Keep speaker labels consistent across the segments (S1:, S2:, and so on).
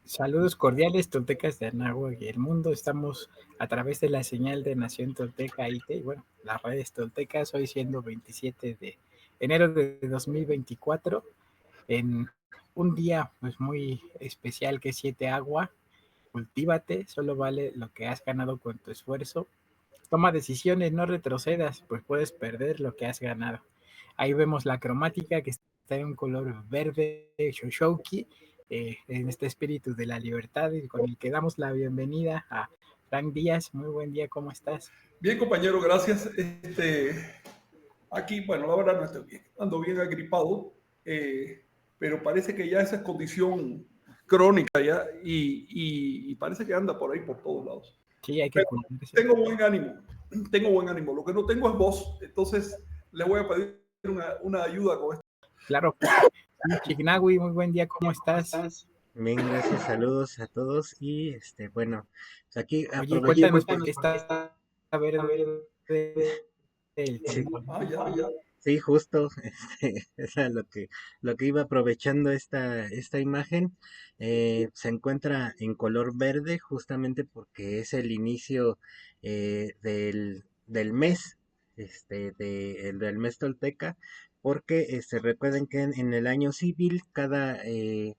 S1: Saludos cordiales, toltecas de Anáhuac y el mundo. Estamos a través de la señal de Nación Tolteca IT, y bueno, las redes toltecas, hoy siendo 27 de enero de 2024, en un día pues muy especial que es 7 agua. Cultívate, solo vale lo que has ganado con tu esfuerzo. Toma decisiones, no retrocedas, pues puedes perder lo que has ganado. Ahí vemos la cromática que está en un color verde Shoshouki, en este espíritu de la libertad, y con el que damos la bienvenida a Frank Díaz. Muy buen día, ¿cómo estás?
S2: Bien, compañero, gracias. Aquí, bueno, la verdad no estoy bien. Ando bien agripado, pero parece que ya esa es condición crónica ya y parece que anda por ahí por todos lados.
S1: Sí, hay que
S2: Pero
S1: cuidarse.
S2: tengo buen ánimo. Lo que no tengo es voz, entonces le voy a pedir una ayuda con esto.
S1: Claro, sí, Chignawi, muy buen día, ¿cómo estás?
S3: Bien, gracias, saludos a todos y bueno, pues aquí
S1: Oye,
S3: aprovecho.
S1: cuéntanos por qué está verde el
S3: Sí,
S1: símbolo.
S2: Ya.
S3: sí, justo, era lo que iba aprovechando esta imagen. Se encuentra en color verde justamente porque es el inicio del mes, del mes tolteca, porque recuerden que en el año civil eh,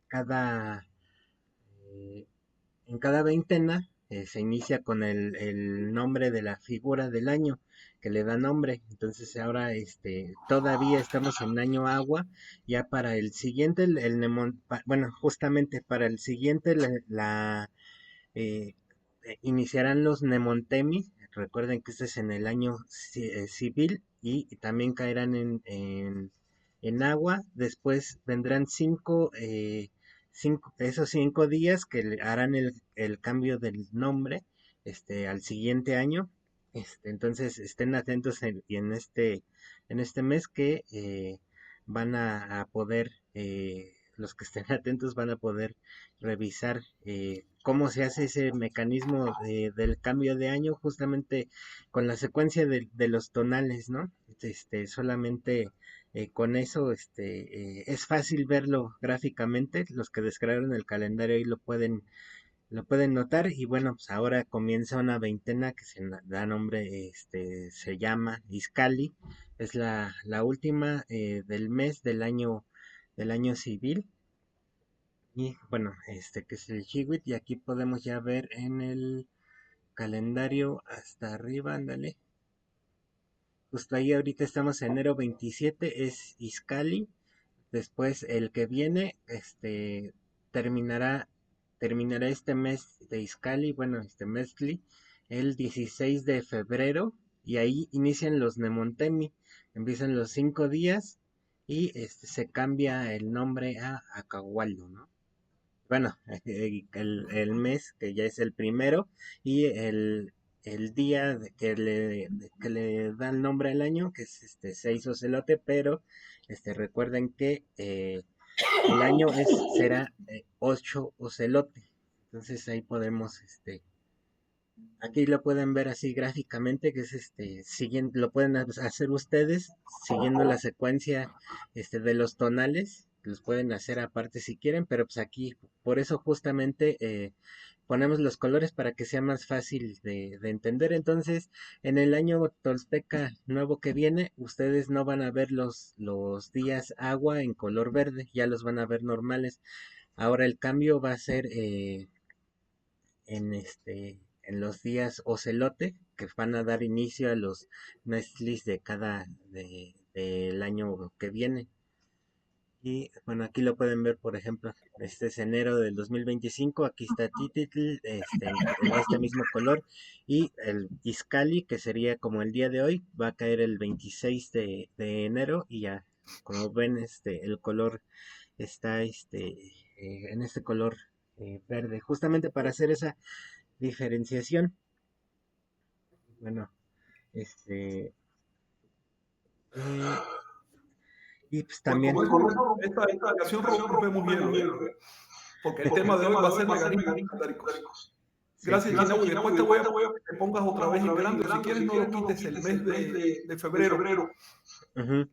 S3: cada eh, en cada veintena se inicia con el nombre de la figura del año que le da nombre. Entonces ahora todavía estamos en año agua. Ya para el siguiente, bueno, justamente para el siguiente eh, iniciarán los Nemontemi. Recuerden que este es en el año civil y también caerán en agua. Después vendrán esos 5 días que harán el cambio del nombre al siguiente año. Entonces estén atentos en este mes que van a poder, los que estén atentos van a poder revisar cómo se hace ese mecanismo del cambio de año justamente con la secuencia de los tonales, ¿no? Solamente con eso es fácil verlo gráficamente. Los que descargaron el calendario ahí lo pueden notar. Y bueno, pues ahora comienza una veintena que da nombre, se llama Iscali. Es la última del mes del año civil. Y bueno, que es el Chiwit. Y aquí podemos ya ver en el calendario hasta arriba, ándale. Justo ahí ahorita estamos en enero 27, es Iscali. Después el que viene, terminará, terminará este mes de Iscali, bueno, este mesli, el 16 de febrero. Y ahí inician los Nemontemi. Empiezan los 5 días y se cambia el nombre a Acahualdo, ¿no? Bueno, el mes que ya es el primero y el día que le da el nombre al año, que es 6 ocelote, pero recuerden que el año será 8 ocelote. Entonces ahí podemos, aquí lo pueden ver así gráficamente, que es siguiendo, lo pueden hacer ustedes siguiendo la secuencia de los tonales, los pueden hacer aparte si quieren, pero pues aquí, por eso justamente ponemos los colores para que sea más fácil de entender. Entonces, en el año tolteca nuevo que viene, ustedes no van a ver los días agua en color verde, ya los van a ver normales. Ahora el cambio va a ser en los días ocelote, que van a dar inicio a los mezclis del año que viene. Y bueno, aquí lo pueden ver, por ejemplo, este es enero del 2025, aquí está Tititl, en este mismo color, y el Iscali, que sería como el día de hoy, va a caer el 26 de enero, y ya, como ven, el color está en este color verde, justamente para hacer esa diferenciación. Bueno, este, eh, y pues
S2: Pues
S3: también,
S2: con esta explicación rompemos hielo, porque el tema de hoy va a ser mecanismos calendáricos.
S3: sí,
S2: Gracias,
S3: sí,
S2: Chinau. Y después te voy a pedir que te pongas otra vez en grande. O si quieres, no lo quites el mes de febrero.
S3: ujú,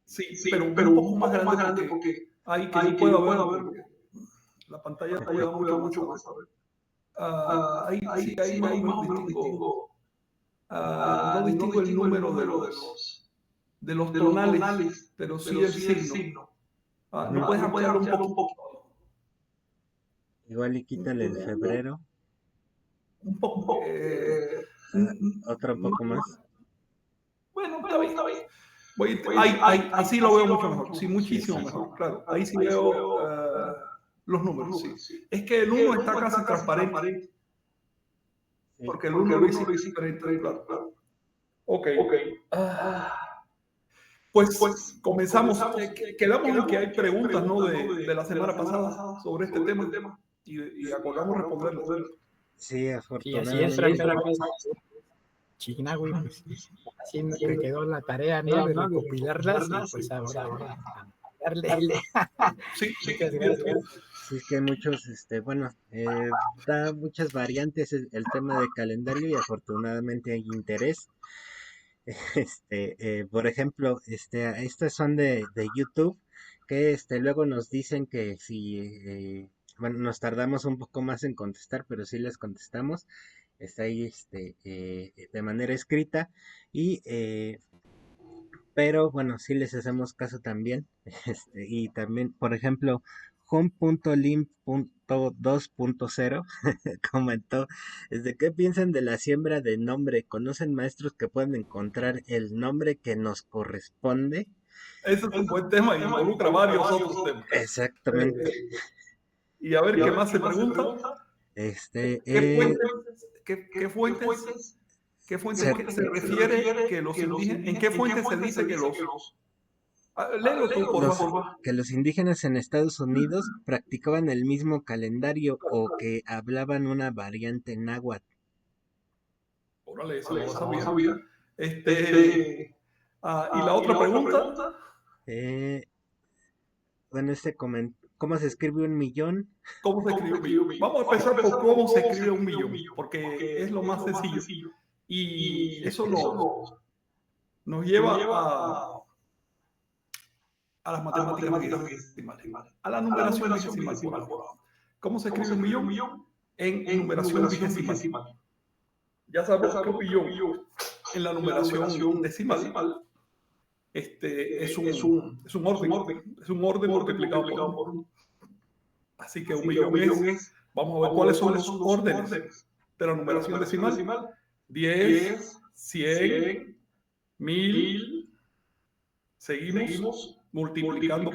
S2: Sí, pero un poco más grande porque Ahí que yo pueda ver, porque la pantalla ayuda mucho más a ver. Ahí más o menos distingo. No distingo el número de los tonales, pero sí el signo. ¿No puedes ampliarlo un poquito?
S3: Igual y quítale el febrero.
S2: Un poco.
S3: Otro poco más.
S2: Bueno, está bien. Así lo veo mucho mejor. Sí, muchísimo mejor. Claro, ahí sí veo los números. Sí. Es que el 1 está casi transparente. Porque el 1 lo hice diferente, claro. Ok. Pues comenzamos. Quedamos en que hay preguntas, ¿no? de la semana pasada sobre este tema y acordamos responderlas.
S3: Sí,
S1: Y así
S3: afortunadamente.
S1: es, China, güey, pues así te quedó la tarea, ¿no? De recopilarlas y pues ahora a darle.
S2: Sí,
S1: Muchas gracias.
S3: Sí, es que hay muchos, bueno, da muchas variantes el tema de calendario y afortunadamente hay interés. Por ejemplo, estas son de YouTube, que luego nos dicen que si, bueno, nos tardamos un poco más en contestar, pero sí les contestamos. Está ahí, de manera escrita y, pero bueno, sí les hacemos caso también. Y también, por ejemplo, Home.lim.2.0 comentó, ¿desde qué piensan de la siembra de nombre? ¿Conocen maestros que pueden encontrar el nombre que nos corresponde?
S2: Ese es un buen tema y involucra varios otros temas.
S3: Exactamente.
S2: Y a ver qué más se pregunta. ¿Qué fuentes se refiere que los indígenas? ¿En qué fuentes se dice que los... léelo tú, por favor.
S3: Que los indígenas en Estados Unidos practicaban el mismo calendario o que hablaban una variante náhuatl.
S2: Órale, eso no lo sabía. Y la otra pregunta.
S3: Bueno, ¿cómo se escribe 1 millón?
S2: ¿Cómo se escribe un millón? Vamos a empezar por cómo se escribe 1 millón, porque es lo más sencillo. Y eso nos lleva a las matemáticas vigésimales, a la numeración vigesimal. ¿Cómo se escribe 1 millón? En numeración vigesimal. Ya sabemos que 1 millón en la numeración decimal es un orden multiplicado por 1. Así que 1 millón es, vamos a ver cuáles son los órdenes de la numeración decimal. 10, 100, 1000. Seguimos multiplicando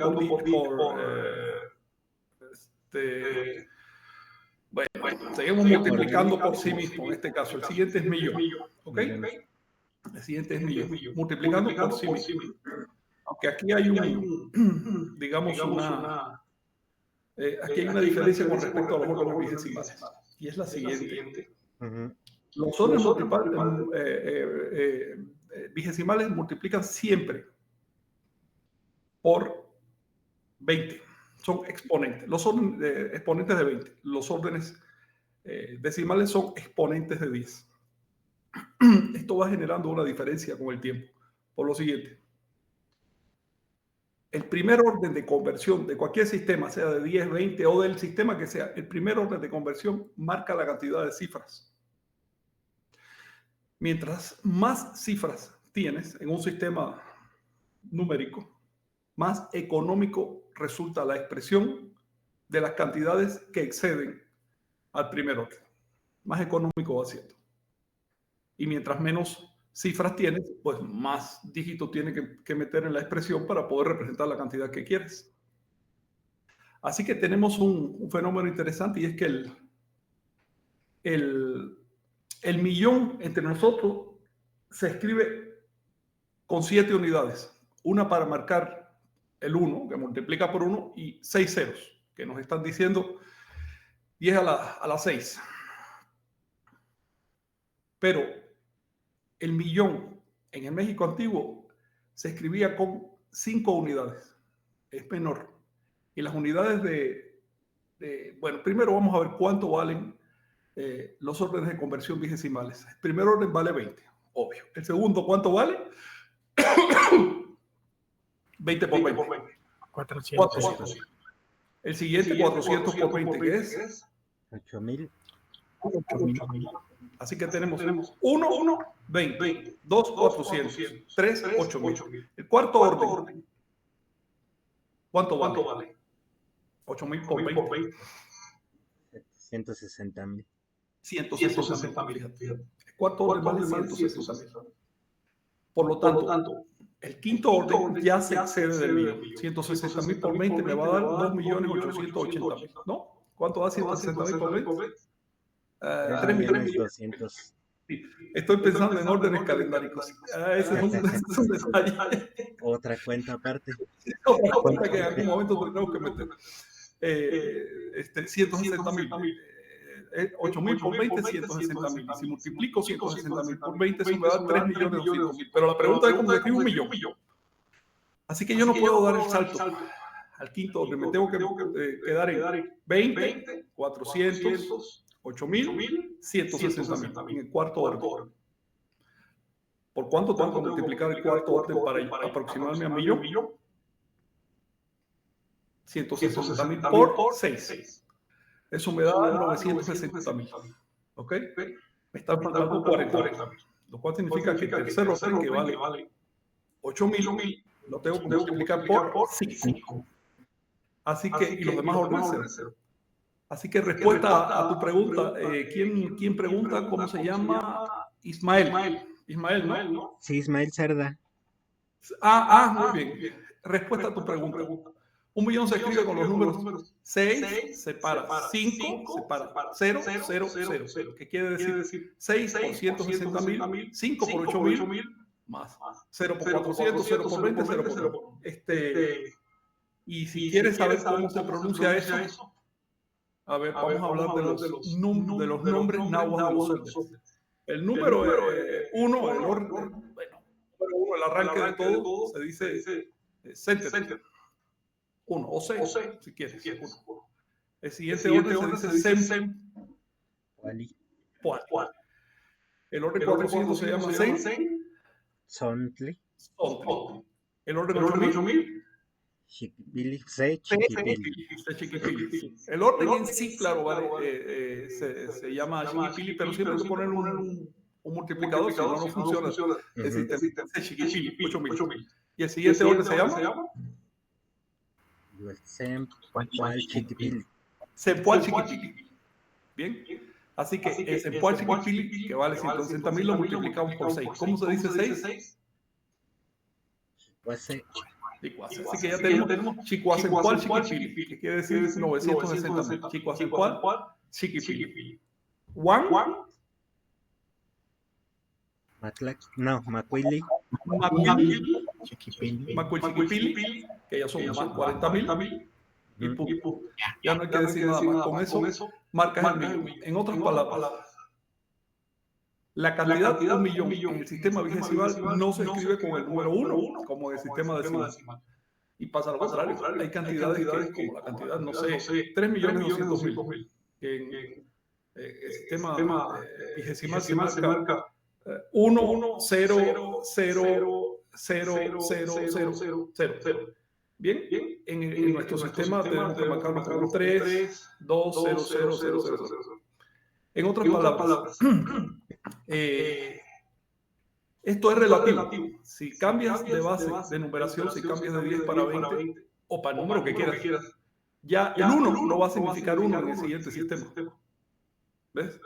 S2: seguimos multiplicando por sí mismo. En este caso, el siguiente es millón. ¿Ok? El siguiente es millón. Multiplicando por sí mismo. Aunque aquí hay aquí hay una diferencia con respecto a los órdenes vigesimales. Y es la siguiente. Los órdenes vigesimales multiplican siempre por 20. Son exponentes. Los órdenes exponentes de 20. Los órdenes decimales son exponentes de 10. Esto va generando una diferencia con el tiempo. Por lo siguiente. El primer orden de conversión de cualquier sistema, sea de 10, 20 o del sistema que sea, el primer orden de conversión marca la cantidad de cifras. Mientras más cifras tienes en un sistema numérico, más económico resulta la expresión de las cantidades que exceden al primer orden. Más económico va siendo. Y mientras menos cifras tienes, pues más dígitos tienes que meter en la expresión para poder representar la cantidad que quieres. Así que tenemos un fenómeno interesante y es que el millón entre nosotros se escribe con 7 unidades. Una para marcar el 1, que multiplica por 1, y 6 ceros, que nos están diciendo 10 a la 6. Pero el millón en el México antiguo se escribía con 5 unidades. Es menor. Y las unidades bueno, primero vamos a ver cuánto valen los órdenes de conversión vigesimales. El primer orden vale 20, obvio. El segundo, ¿cuánto vale? 20 por 20.
S1: 400.
S2: El siguiente 400 por 20, ¿qué es?
S3: 8.000.
S1: 8.000.
S2: Así que tenemos 1, 20, 2, 400, 3, 8.000. El cuarto orden, ¿cuánto vale? 8.000 por 20.
S3: 160.000.
S2: 160.000. El cuarto orden vale 160.000. Por lo tanto, el quinto orden ya se excede del millón. 160.000 por 20 me va a dar 2.880.000, ¿no? ¿Cuánto da 160.000 por 20? 3 millones.
S3: 200.
S2: Sí. Estoy pensando en órdenes calendáricos. Ese es un detalle.
S3: Otra cuenta aparte.
S2: Otra cuenta que en algún momento tendremos que meter. 160.000. 8.000 por 20, 160.000. Y si multiplico 160.000 por 20, eso me da 3.200.000. Pero la pregunta es cómo se escribe un millón. Así que yo no puedo dar el salto al quinto orden. Me tengo que quedar en 20, 400, 8.000, 160.000 en el cuarto orden. ¿Por cuánto tengo que multiplicar el cuarto orden para aproximarme a millón? 160.000 por 6. Eso me da 960.000. ¿Ok? Me están faltando 40.000. Lo cual significa que el tercer orden, que vale 8.000, lo tengo que multiplicar por 5. Así que, y los demás órdenes 0. Así que respuesta a tu pregunta, ¿quién pregunta? ¿Cómo se llama? Ismael, ¿no?
S3: Sí, Ismael Cerda.
S2: Muy bien. Respuesta a tu pregunta. 1 millón se escribe con los números 6, separa 5, separa 0, 0, 0. ¿Qué quiere decir? 6 por 160.000, 5 por 8.000, más 0 por 400, 0 por 20, 0 por 20. Y si quieres saber cómo se pronuncia eso, a ver, vamos a hablar de los nombres náhuatl de los hombres. El número 1, el orden, el arranque de todo, se dice center. 1 o 6, si quieres. El siguiente orden se dice sem. Puali. El orden 400 se llama sen.
S3: Sontli.
S2: El orden 8.000.
S3: Chiquipili.
S2: El orden en sí, claro, vale, se llama chiquipili, pero siempre hay que poner un multiplicador, si no funciona el sistema. Chiquipili, 8.000. Y el siguiente orden se llama
S3: Sempual Chiquipili.
S2: Sempual Chiquipili. Bien. Así que el Sempual Chiquipili, que vale 160.000, lo multiplicamos por 6. ¿Cómo se dice 6?
S3: Chicuase.
S2: Así que ya tenemos Chicuasempual Chiquipili, que quiere decir 960.000. Chicuasempual Chiquipili. Juan.
S3: Macuili.
S2: Chiquipili, que ya son 40.000. Y ya no hay que decir nada más. Con eso marcas el millón. En otras palabras, la cantidad de 1 millón en el sistema vigesimal no se escribe con el número 1, como en el sistema decimal. Y pasa lo contrario. Hay cantidades que, como la cantidad, no sé, 3.200.000. En el sistema vigesimal se marca 1, 0, 0, 0, 0, 0. Bien, en nuestro sistema tenemos que marcarlo con 3, 2, 0, 0, 0, 0, 0. En otras palabras, esto es relativo. Si cambias de base de numeración, si cambias de 10 para 20 o para el número que quieras, ya el 1 no va a significar 1 en el siguiente sistema. ¿Ves?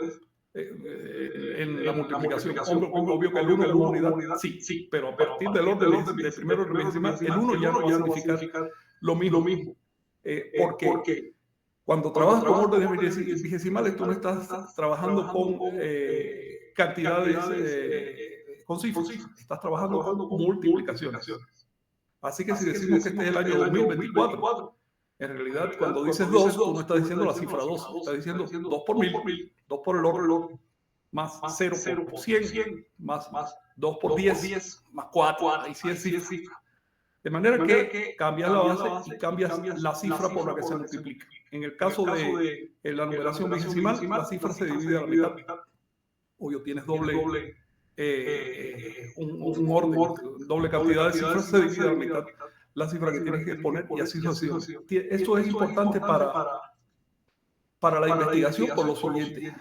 S2: En la multiplicación. Obvio que el 1 es una unidad, sí, pero a partir del orden del primer orden vigesimal, el 1 ya no va a significar lo mismo. Porque cuando trabajas con órdenes vigesimales, tú no estás trabajando con cantidades con cifras, estás trabajando con multiplicaciones. Así que si decimos que este es el año 2024, en realidad, cuando dices 2, tú no estás diciendo la cifra 2, estás diciendo 2 por 1000, 2 por el orden, más 0 por 100, más 2 por 10, más 4, ahí sí es cifra. De manera que cambias la base y cambias la cifra por la que se multiplica. En el caso de la numeración vigesimal, la cifra se divide a la mitad. Obvio, tienes un orden, doble cantidad de cifras se divide a la mitad. la cifra que tienes que poner y así sucesivamente. Esto es importante para la investigación por lo siguiente.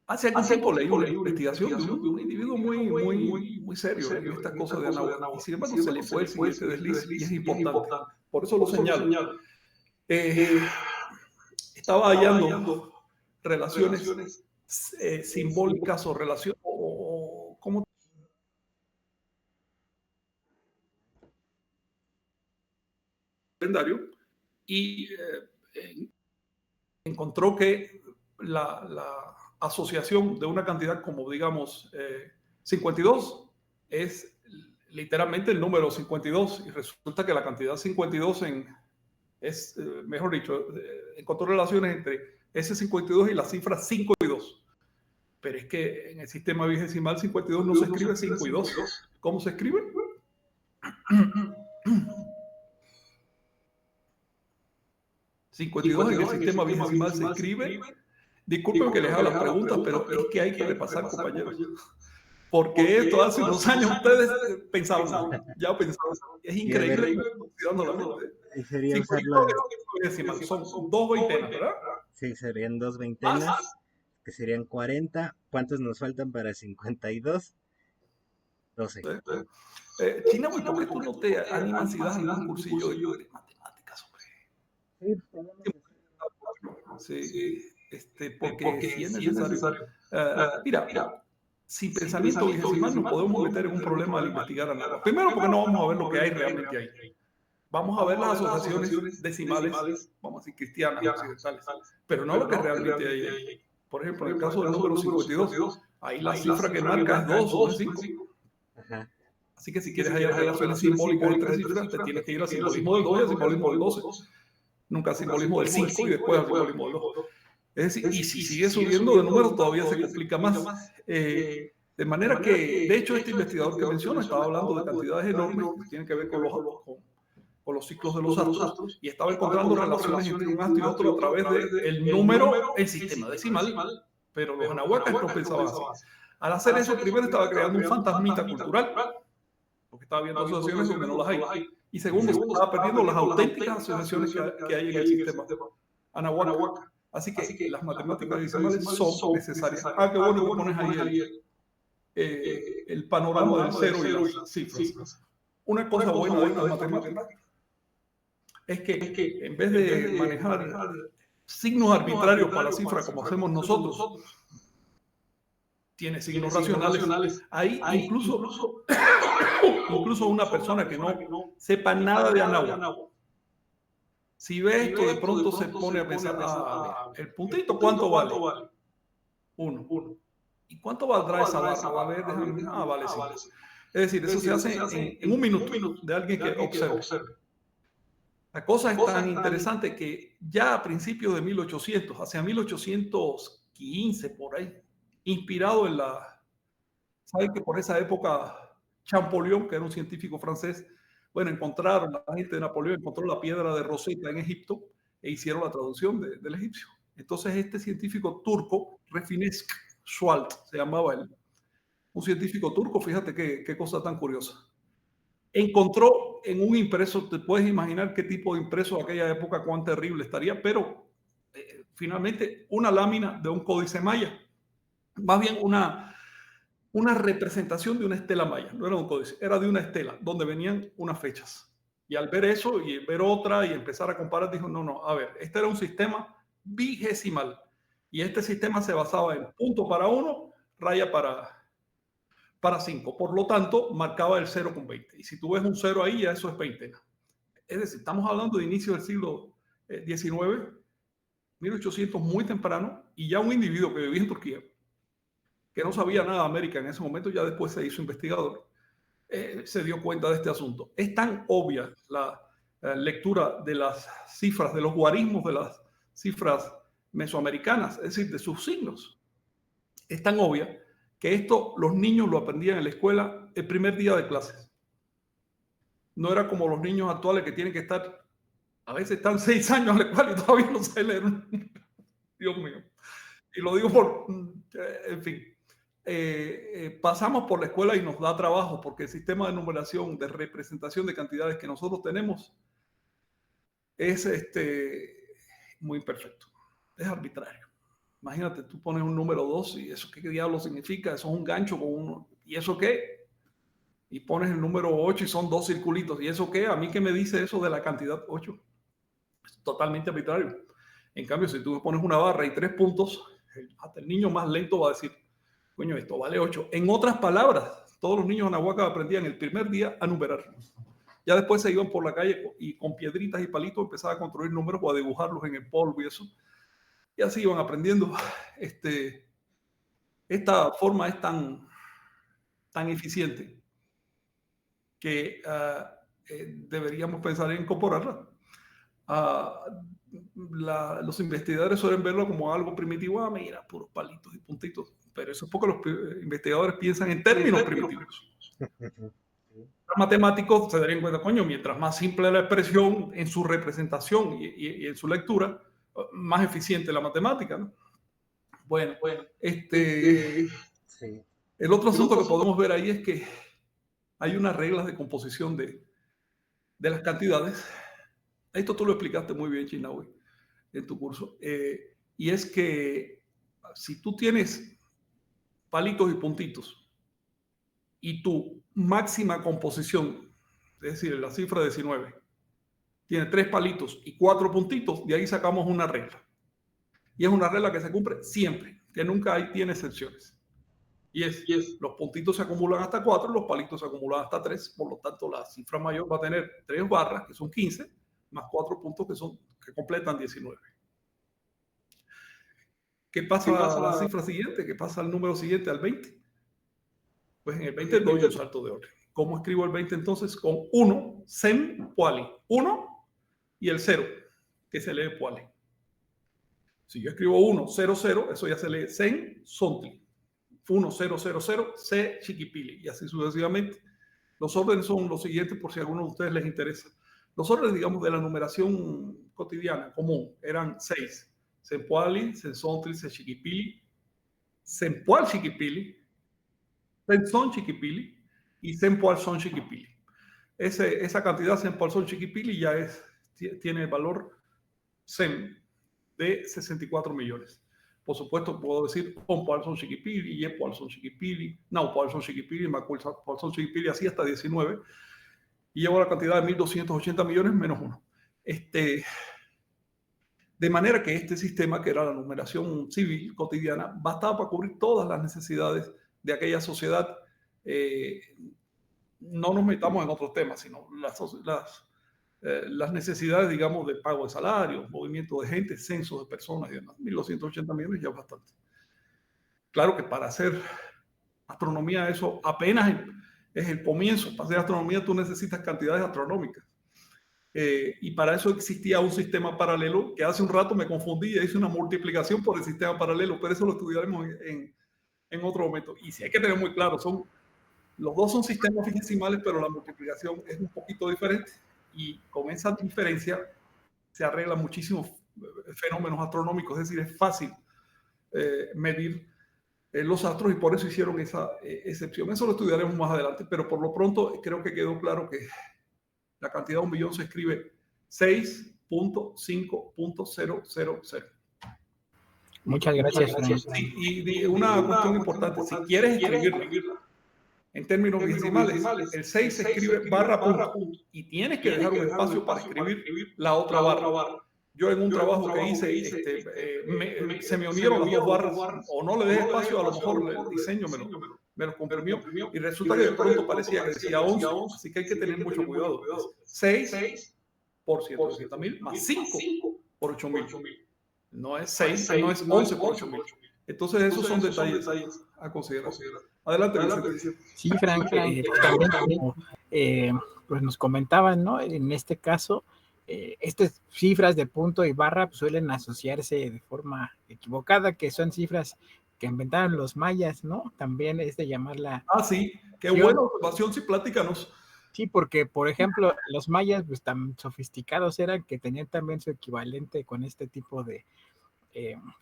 S2: Hace algún tiempo leí una investigación de un individuo muy serio en estas cosas de Anáhuac. Y sin embargo se le fue el siguiente desliz y es importante. Por eso lo señalo. Estaba hallando relaciones simbólicas o relaciones, o ¿cómo? Calendario, y encontró que la asociación de una cantidad como, digamos, 52 es literalmente el número 52, y resulta que la cantidad 52 es, mejor dicho, encontró relaciones entre ese 52 y la cifra 5 y 2. Pero es que en el sistema vigesimal 52 no se escribe 5 y 2. ¿Cómo se escribe? 52 en el sistema vigesimal se escribe. Disculpen que les haga las preguntas, pero es que hay que repasar, compañeros. Porque esto hace unos años ustedes pensaban, ya pensaban. Es increíble.
S3: Ahí sería usarlo.
S2: Son 2 veintenas, ¿verdad?
S3: Sí, serían 2 veintenas, que serían 40. ¿Cuántos nos faltan para 52? 12.
S2: China, ¿por qué tú no te animas si das algún cursillo de matemáticas, hombre? Sí, porque sí es necesario. Mira, sin pensamiento vigesimal nos podemos meter en un problema al investigar Anáhuac. Primero, porque no vamos a ver lo que hay realmente ahí. Vamos a ver las asociaciones decimales, vamos a decir cristianas, occidentales, pero no lo que realmente hay ahí. Por ejemplo, en el caso del número 52, ahí la cifra que marca es 2 o 5. Así que si quieres hallar relaciones simbólicas entre cifras, te tienes que ir al simbolismo del 2 y al simbolismo del 12. Nunca al simbolismo del 5 y después al simbolismo del 2. Es decir, y si sigue subiendo de números todavía se complica más. De manera que, de hecho, este investigador que menciono estaba hablando de cantidades enormes que tienen que ver con los ciclos de los astros, y estaba encontrando relaciones entre un astro y otro a través del número en sistema decimal, pero los anahuacas no pensaban así. Al hacer eso, primero estaba creando un fantasmita cultural, porque estaba viendo asociaciones donde no las hay, y segundo, estaba perdiendo las auténticas asociaciones que hay en el sistema anahuac. Así que las matemáticas decimales son necesarias. Qué bueno que pones ahí el panorama del cero y las cifras. Una cosa buena de estas matemáticas es que en vez de manejar signos arbitrarios para la cifra como hacemos nosotros, tiene signos racionales. Ahí incluso una persona que no sepa nada de Anáhuac, si ve esto, de pronto se pone a pensar, el puntito, ¿cuánto vale? 1. ¿Y cuánto valdrá esa barra? A ver, vale 5. Es decir, eso se hace en un minuto de alguien que observe. La cosa es tan interesante que ya a principios de 1800, hacia 1815 por ahí, inspirado en ¿saben que por esa época Champollion, que era un científico francés, encontraron, la gente de Napoleón encontró la piedra de Rosetta en Egipto e hicieron la traducción del egipcio. Entonces este científico turco, Refinesk Schwalt, se llamaba él, un científico turco, fíjate qué cosa tan curiosa. Encontró en un impreso, te puedes imaginar qué tipo de impreso de aquella época, cuán terrible estaría, pero finalmente una lámina de un códice maya, más bien una representación de una estela maya, no era un códice, era de una estela, donde venían unas fechas. Y al ver eso y ver otra y empezar a comparar, dijo, no, a ver, este era un sistema vigesimal, y este sistema se basaba en punto para 1, raya para 5. Por lo tanto, marcaba el 0 con 20. Y si tú ves un 0 ahí, ya eso es veintena. Es decir, estamos hablando de inicio del siglo XIX, 1800, muy temprano, y ya un individuo que vivía en Turquía, que no sabía nada de América en ese momento, ya después se hizo investigador, se dio cuenta de este asunto. Es tan obvia la lectura de las cifras, de los guarismos de las cifras mesoamericanas, es decir, de sus signos. Es tan obvia que esto los niños lo aprendían en la escuela el primer día de clases. No era como los niños actuales que tienen que estar, a veces están 6 años en la escuela y todavía no saben leer. Dios mío. Y lo digo en fin. pasamos por la escuela y nos da trabajo, porque el sistema de numeración, de representación de cantidades que nosotros tenemos es muy imperfecto, es arbitrario. Imagínate, tú pones un número 2 y eso qué diablo significa, eso es un gancho con uno, ¿y eso qué? Y pones el número 8 y son 2 circulitos, ¿y eso qué? A mí, ¿qué me dice eso de la cantidad 8? Es totalmente arbitrario. En cambio, si tú pones una barra y 3 puntos, hasta el niño más lento va a decir, coño, esto vale 8. En otras palabras, todos los niños en Ahuaca aprendían el primer día a numerar. Ya después se iban por la calle y con piedritas y palitos empezaban a construir números o a dibujarlos en el polvo y eso. Y así iban aprendiendo. Esta forma es tan eficiente que deberíamos pensar en incorporarla. Los investigadores suelen verlo como algo primitivo. Mira, puros palitos y puntitos. Pero eso es porque los investigadores piensan en términos primitivos. Los matemáticos se darían cuenta, coño, mientras más simple la expresión en su representación y en su lectura, más eficiente la matemática, ¿no? Bueno,
S3: Sí.
S2: el otro asunto que podemos ver ahí es que hay unas reglas de composición de las cantidades. Esto tú lo explicaste muy bien, Chinaui, en tu curso. Y es que si tú tienes palitos y puntitos y tu máxima composición, es decir, la cifra 19, tiene 3 palitos y 4 puntitos, de ahí sacamos una regla. Y es una regla que se cumple siempre, que nunca tiene excepciones. Y es, los puntitos se acumulan hasta 4, los palitos se acumulan hasta 3, por lo tanto la cifra mayor va a tener 3 barras, que son 15, más 4 puntos que completan 19. ¿Qué pasa a la cifra siguiente? ¿Qué pasa al número siguiente, al 20? Pues en el 20 doy un salto de orden. ¿Cómo escribo el 20 entonces? Con 1, sem, puali. 1 y el 0, que se lee puali. Si yo escribo 1, 0, 0, eso ya se lee sem, sontli. 1, 0, 0, 0, se, chiquipili. Y así sucesivamente. Los órdenes son los siguientes por si a alguno de ustedes les interesa. Los órdenes, digamos, de la numeración cotidiana, común, eran 6. Sempuali, Sensontli, Sechiquipili, Sempual Chiquipili, Senson Chiquipili y Sempual Son Chiquipili. Esa cantidad Sempual Son Chiquipili ya tiene el valor SEM de 64 millones. Por supuesto, puedo decir Pompual Son Chiquipili, Yepual Son Chiquipili, Naupual Son Chiquipili, Macual Son Chiquipili, así hasta 19. Y llevo la cantidad de 1.280 millones menos 1. De manera que este sistema, que era la numeración civil cotidiana, bastaba para cubrir todas las necesidades de aquella sociedad. No nos metamos en otros temas, sino las necesidades, digamos, de pago de salarios, movimiento de gente, censos de personas y demás. 1.280 millones ya es bastante. Claro que para hacer astronomía eso apenas es el comienzo. Para hacer astronomía tú necesitas cantidades astronómicas. Y para eso existía un sistema paralelo que hace un rato me confundí y hice una multiplicación por el sistema paralelo, pero eso lo estudiaremos en otro momento. Y si hay que tener muy claro, los dos son sistemas finesimales, pero la multiplicación es un poquito diferente y con esa diferencia se arreglan muchísimos fenómenos astronómicos, es decir, es fácil medir los astros y por eso hicieron esa excepción. Eso lo estudiaremos más adelante, pero por lo pronto creo que quedó claro que la cantidad de 1 billón se escribe 6.5.000.
S1: Muchas gracias.
S2: Sí, y una cuestión importante, si quieres escribirla en términos decimales, el 6 se escribe barra punto y tienes que dejar un espacio para escribir la otra barra. Yo en un trabajo que hice, se me unieron las dos barras, o no le dejé espacio, a lo mejor el diseño me lo comprimió, y resulta que de pronto parecía que decía 11, así que hay que tener mucho cuidado. 6 por 180.000 más 5 por 8.000. No es 6, no es 11 por 8.000. Entonces esos son detalles a considerar. Adelante.
S1: Sí, Frank, también como pues nos comentaban, ¿no? En este caso, estas cifras de punto y barra pues, suelen asociarse de forma equivocada, que son cifras que inventaron los mayas, ¿no? También es de llamarla...
S2: sí, qué buena observación, sí, platícanos.
S1: Sí, porque, por ejemplo, los mayas pues tan sofisticados eran que tenían también su equivalente con este tipo de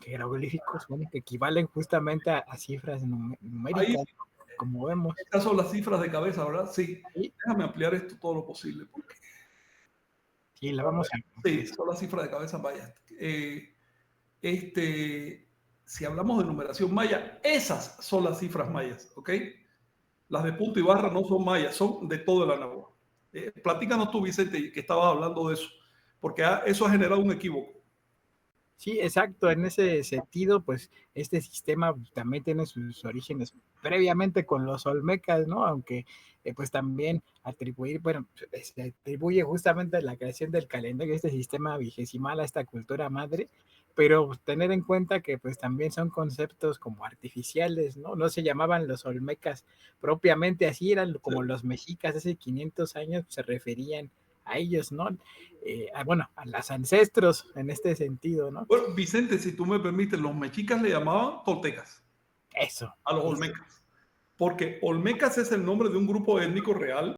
S1: jeroglíficos, bueno, que equivalen justamente a cifras numéricas,
S2: Ahí,
S1: como vemos.
S2: estas son las cifras de cabeza, ¿verdad? Sí.
S1: Sí,
S2: Déjame ampliar esto todo lo posible. Porque,
S1: sí, la vamos a...
S2: sí, son las cifras de cabeza mayas. Si hablamos de numeración maya, esas son las cifras mayas, ¿ok? Las de punto y barra no son mayas, son de todo el Anáhuac. Platícanos tú, Vicente, que estabas hablando de eso, porque eso ha generado un equívoco.
S1: Sí, exacto. En ese sentido, pues este sistema también tiene sus orígenes previamente con los olmecas, ¿no? Aunque pues también atribuir, bueno, se atribuye justamente la creación del calendario, este sistema vigesimal a esta cultura madre, pero tener en cuenta que pues también son conceptos como artificiales, ¿no? No se llamaban los olmecas propiamente así, eran como los mexicas hace 500 años se referían a ellos, ¿no? Bueno, a los ancestros en este sentido, ¿no?
S2: Bueno, Vicente, si tú me permites, los mexicas le llamaban toltecas
S1: Eso.
S2: a los olmecas, porque olmecas es el nombre de un grupo étnico real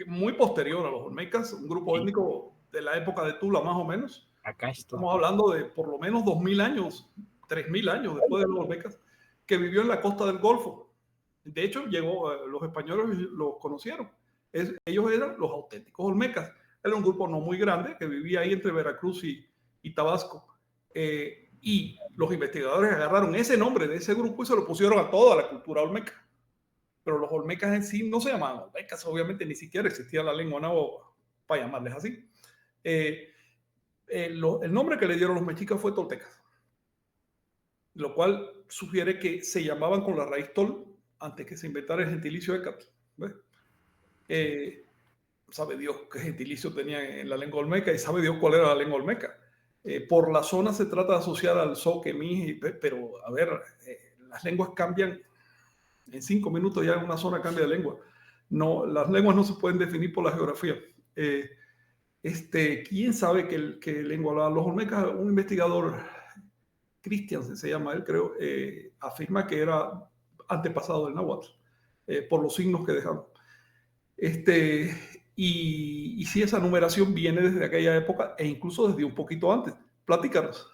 S2: muy posterior a los olmecas, un grupo étnico de la época de Tula más o menos.
S1: Acá está.
S2: Estamos hablando de por lo menos 2000 años, 3000 años después de los olmecas, que vivió en la costa del Golfo. De hecho, los españoles los conocieron. Ellos eran los auténticos olmecas. Era un grupo no muy grande que vivía ahí entre Veracruz y Tabasco. Y los investigadores agarraron ese nombre de ese grupo y se lo pusieron a toda la cultura olmeca. Pero los olmecas en sí no se llamaban olmecas, obviamente ni siquiera existía la lengua náhuatl para llamarles así. El nombre que le dieron los mexicas fue toltecas, lo cual sugiere que se llamaban con la raíz tol antes que se inventara el gentilicio écatl. Sabe Dios qué gentilicio tenía en la lengua olmeca y sabe Dios cuál era la lengua olmeca. Por la zona se trata de asociar al zoque, miji, pero a ver, las lenguas cambian. En 5 minutos ya en una zona cambia de lengua. No, las lenguas no se pueden definir por la geografía. ¿Quién sabe qué lengua hablaban los olmecas? Un investigador, Christian se llama él, creo, afirma que era antepasado del náhuatl, por los signos que dejaron. Y si esa numeración viene desde aquella época e incluso desde un poquito antes. Platícanos.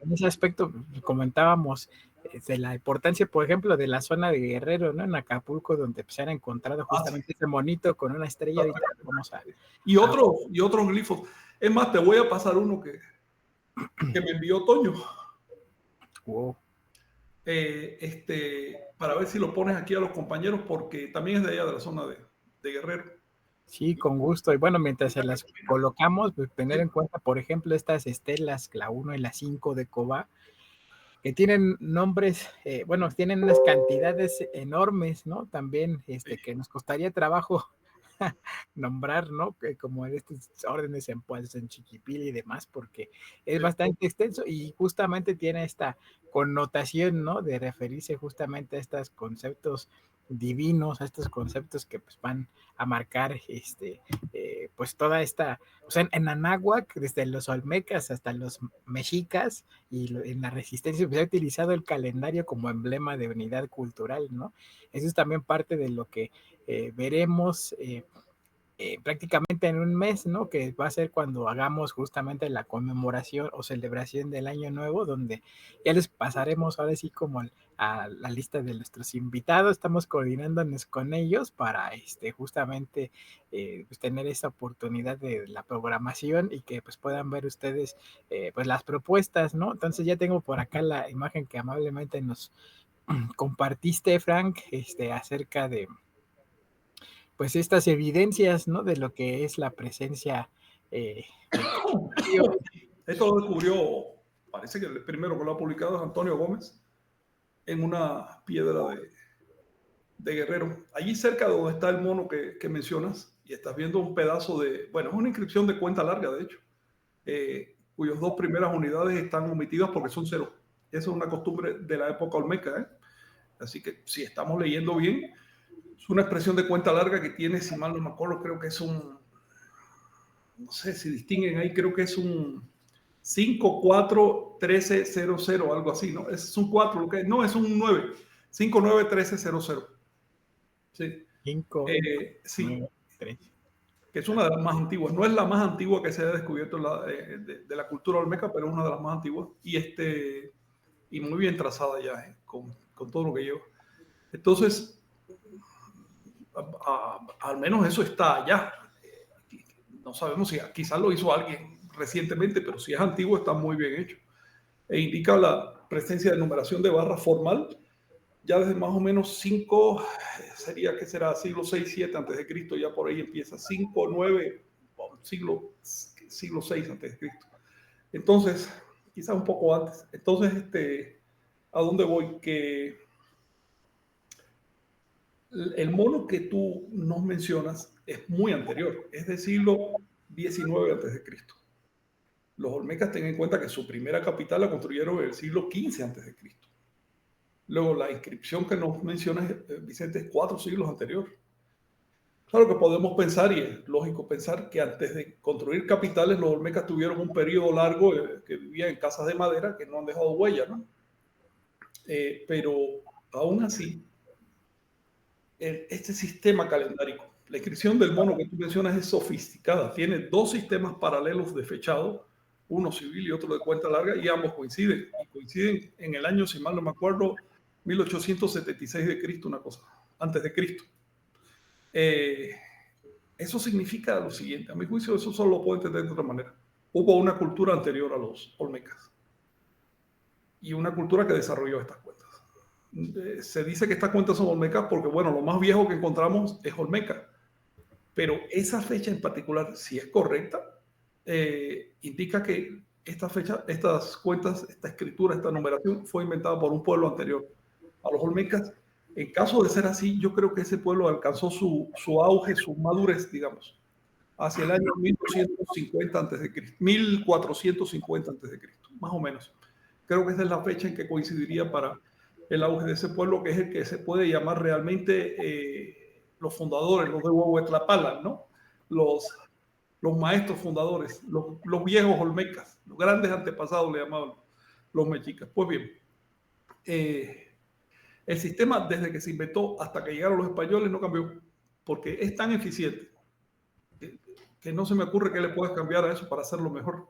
S1: En ese aspecto comentábamos de la importancia, por ejemplo, de la zona de Guerrero, ¿no? En Acapulco, donde se han encontrado justamente ese monito con una estrella.
S2: Y otros glifos. Es más, te voy a pasar uno que me envió Toño.
S1: Wow.
S2: Para ver si lo pones aquí a los compañeros, porque también es de allá, de la zona de Guerrero.
S1: Sí, con gusto. Y bueno, mientras se las colocamos, pues tener en cuenta, por ejemplo, estas estelas, la 1 y la 5 de Cobá, que tienen nombres, bueno, tienen unas cantidades enormes, ¿no? También, que nos costaría trabajo nombrar, ¿no? Como en estos órdenes en Chiquipil y demás, porque es bastante extenso y justamente tiene esta connotación, ¿no? De referirse justamente a estos conceptos divinos, a estos conceptos que pues van a marcar pues toda esta, o sea, en Anáhuac, desde los olmecas hasta los mexicas y en la resistencia, pues, se ha utilizado el calendario como emblema de unidad cultural, ¿no? Eso es también parte de lo que veremos prácticamente en un mes, ¿no? Que va a ser cuando hagamos justamente la conmemoración o celebración del Año Nuevo, donde ya les pasaremos ahora sí como a la lista de nuestros invitados. Estamos coordinándonos con ellos para justamente pues tener esta oportunidad de la programación y que pues puedan ver ustedes pues las propuestas, ¿no? Entonces ya tengo por acá la imagen que amablemente nos compartiste, Frank, acerca de pues estas evidencias, ¿no? De lo que es la presencia.
S2: Esto lo descubrió, parece que el primero que lo ha publicado es Antonio Gómez, en una piedra de Guerrero. Allí cerca de donde está el mono que mencionas, y estás viendo un pedazo bueno, es una inscripción de cuenta larga, de hecho, cuyas 2 primeras unidades están omitidas porque son 0. Esa es una costumbre de la época olmeca, ¿eh? Así que si estamos leyendo bien, es una expresión de cuenta larga que tiene, si mal no me acuerdo, creo que es no sé si distinguen ahí, creo que es un 541300, algo así, ¿no? Es un 4, no, es un 9, 591300. Sí.
S1: 5,
S2: sí.
S1: 9, 3.
S2: que es una de las más antiguas. No es la más antigua que se haya descubierto de la cultura olmeca, pero es una de las más antiguas y muy bien trazada ya, con todo lo que lleva. Entonces, al menos eso está allá. No sabemos si quizás lo hizo alguien recientemente, pero si es antiguo está muy bien hecho. E indica la presencia de numeración de barra formal ya desde más o menos 5, sería que será siglo 6, 7 antes de Cristo, ya por ahí empieza 5, 9, siglo 6 antes de Cristo. Entonces, quizás un poco antes. Entonces, ¿a dónde voy? Que el mono que tú nos mencionas es muy anterior, es del siglo 19 antes de Cristo. Los olmecas, ten en cuenta que su primera capital la construyeron en el siglo 15 antes de Cristo. Luego, la inscripción que nos mencionas, Vicente, es 4 siglos anterior. Claro que podemos pensar, y es lógico pensar, que antes de construir capitales, los olmecas tuvieron un periodo largo que vivían en casas de madera que no han dejado huella, ¿no? Pero aún así, este sistema calendárico, la inscripción del mono que tú mencionas es sofisticada. Tiene 2 sistemas paralelos de fechado, uno civil y otro de cuenta larga, y ambos coinciden. Y coinciden en el año, si mal no me acuerdo, 1876 de Cristo, una cosa, antes de Cristo. Eso significa lo siguiente, a mi juicio eso solo lo puedo entender de otra manera. Hubo una cultura anterior a los olmecas y una cultura que desarrolló estas cuentas. Se dice que estas cuentas son olmecas porque, bueno, lo más viejo que encontramos es olmeca, pero esa fecha en particular, si es correcta, indica que esta fecha, estas cuentas, esta escritura, esta numeración fue inventada por un pueblo anterior a los olmecas. En caso de ser así, yo creo que ese pueblo alcanzó su auge, su madurez, digamos, hacia el año 1250 a.C., 1450 a.C., más o menos. Creo que esa es la fecha en que coincidiría para el auge de ese pueblo, que es el que se puede llamar realmente los fundadores, los de Huehuetlapala, ¿no? Los maestros fundadores, los viejos olmecas, los grandes antepasados le llamaban los mexicas. Pues bien, el sistema desde que se inventó hasta que llegaron los españoles no cambió, porque es tan eficiente que no se me ocurre que le puedas cambiar a eso para hacerlo mejor.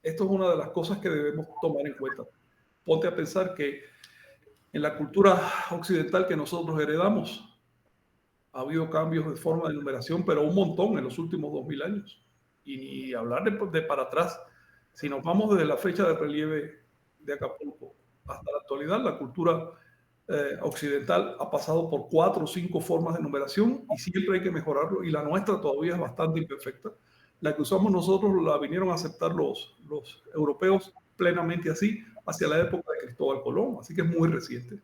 S2: Esto es una de las cosas que debemos tomar en cuenta. Ponte a pensar que en la cultura occidental que nosotros heredamos ha habido cambios de forma de numeración, pero un montón en los últimos 2000 años. Y ni hablar de para atrás. Si nos vamos desde la fecha de relieve de Acapulco hasta la actualidad, la cultura occidental ha pasado por 4 o 5 formas de numeración y siempre hay que mejorarlo, y la nuestra todavía es bastante imperfecta. La que usamos nosotros la vinieron a aceptar los europeos plenamente así hacia la época de Cristóbal Colón, así que es muy reciente.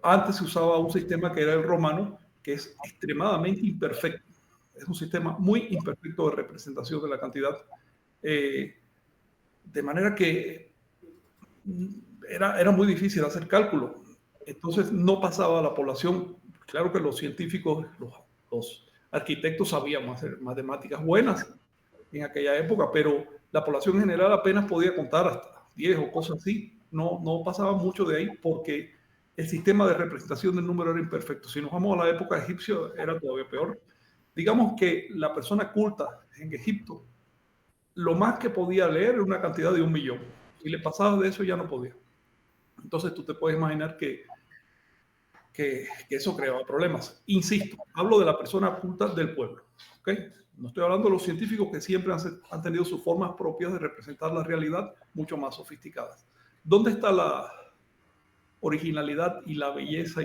S2: Antes se usaba un sistema que era el romano, que es extremadamente imperfecto. Es un sistema muy imperfecto de representación de la cantidad, de manera que era muy difícil hacer cálculo. Entonces no pasaba a la población. Claro que los científicos, los arquitectos sabían hacer matemáticas buenas en aquella época, pero la población en general apenas podía contar hasta 10 o cosas así. No pasaba mucho de ahí porque el sistema de representación del número era imperfecto. Si nos vamos a la época egipcia, era todavía peor. Digamos que la persona culta en Egipto, lo más que podía leer era una cantidad de 1 millón. Si le pasaba de eso, ya no podía. Entonces tú te puedes imaginar que eso creaba problemas. Insisto, hablo de la persona culta del pueblo. ¿Okay? No estoy hablando de los científicos que siempre han tenido sus formas propias de representar la realidad mucho más sofisticadas. ¿Dónde está la originalidad y la belleza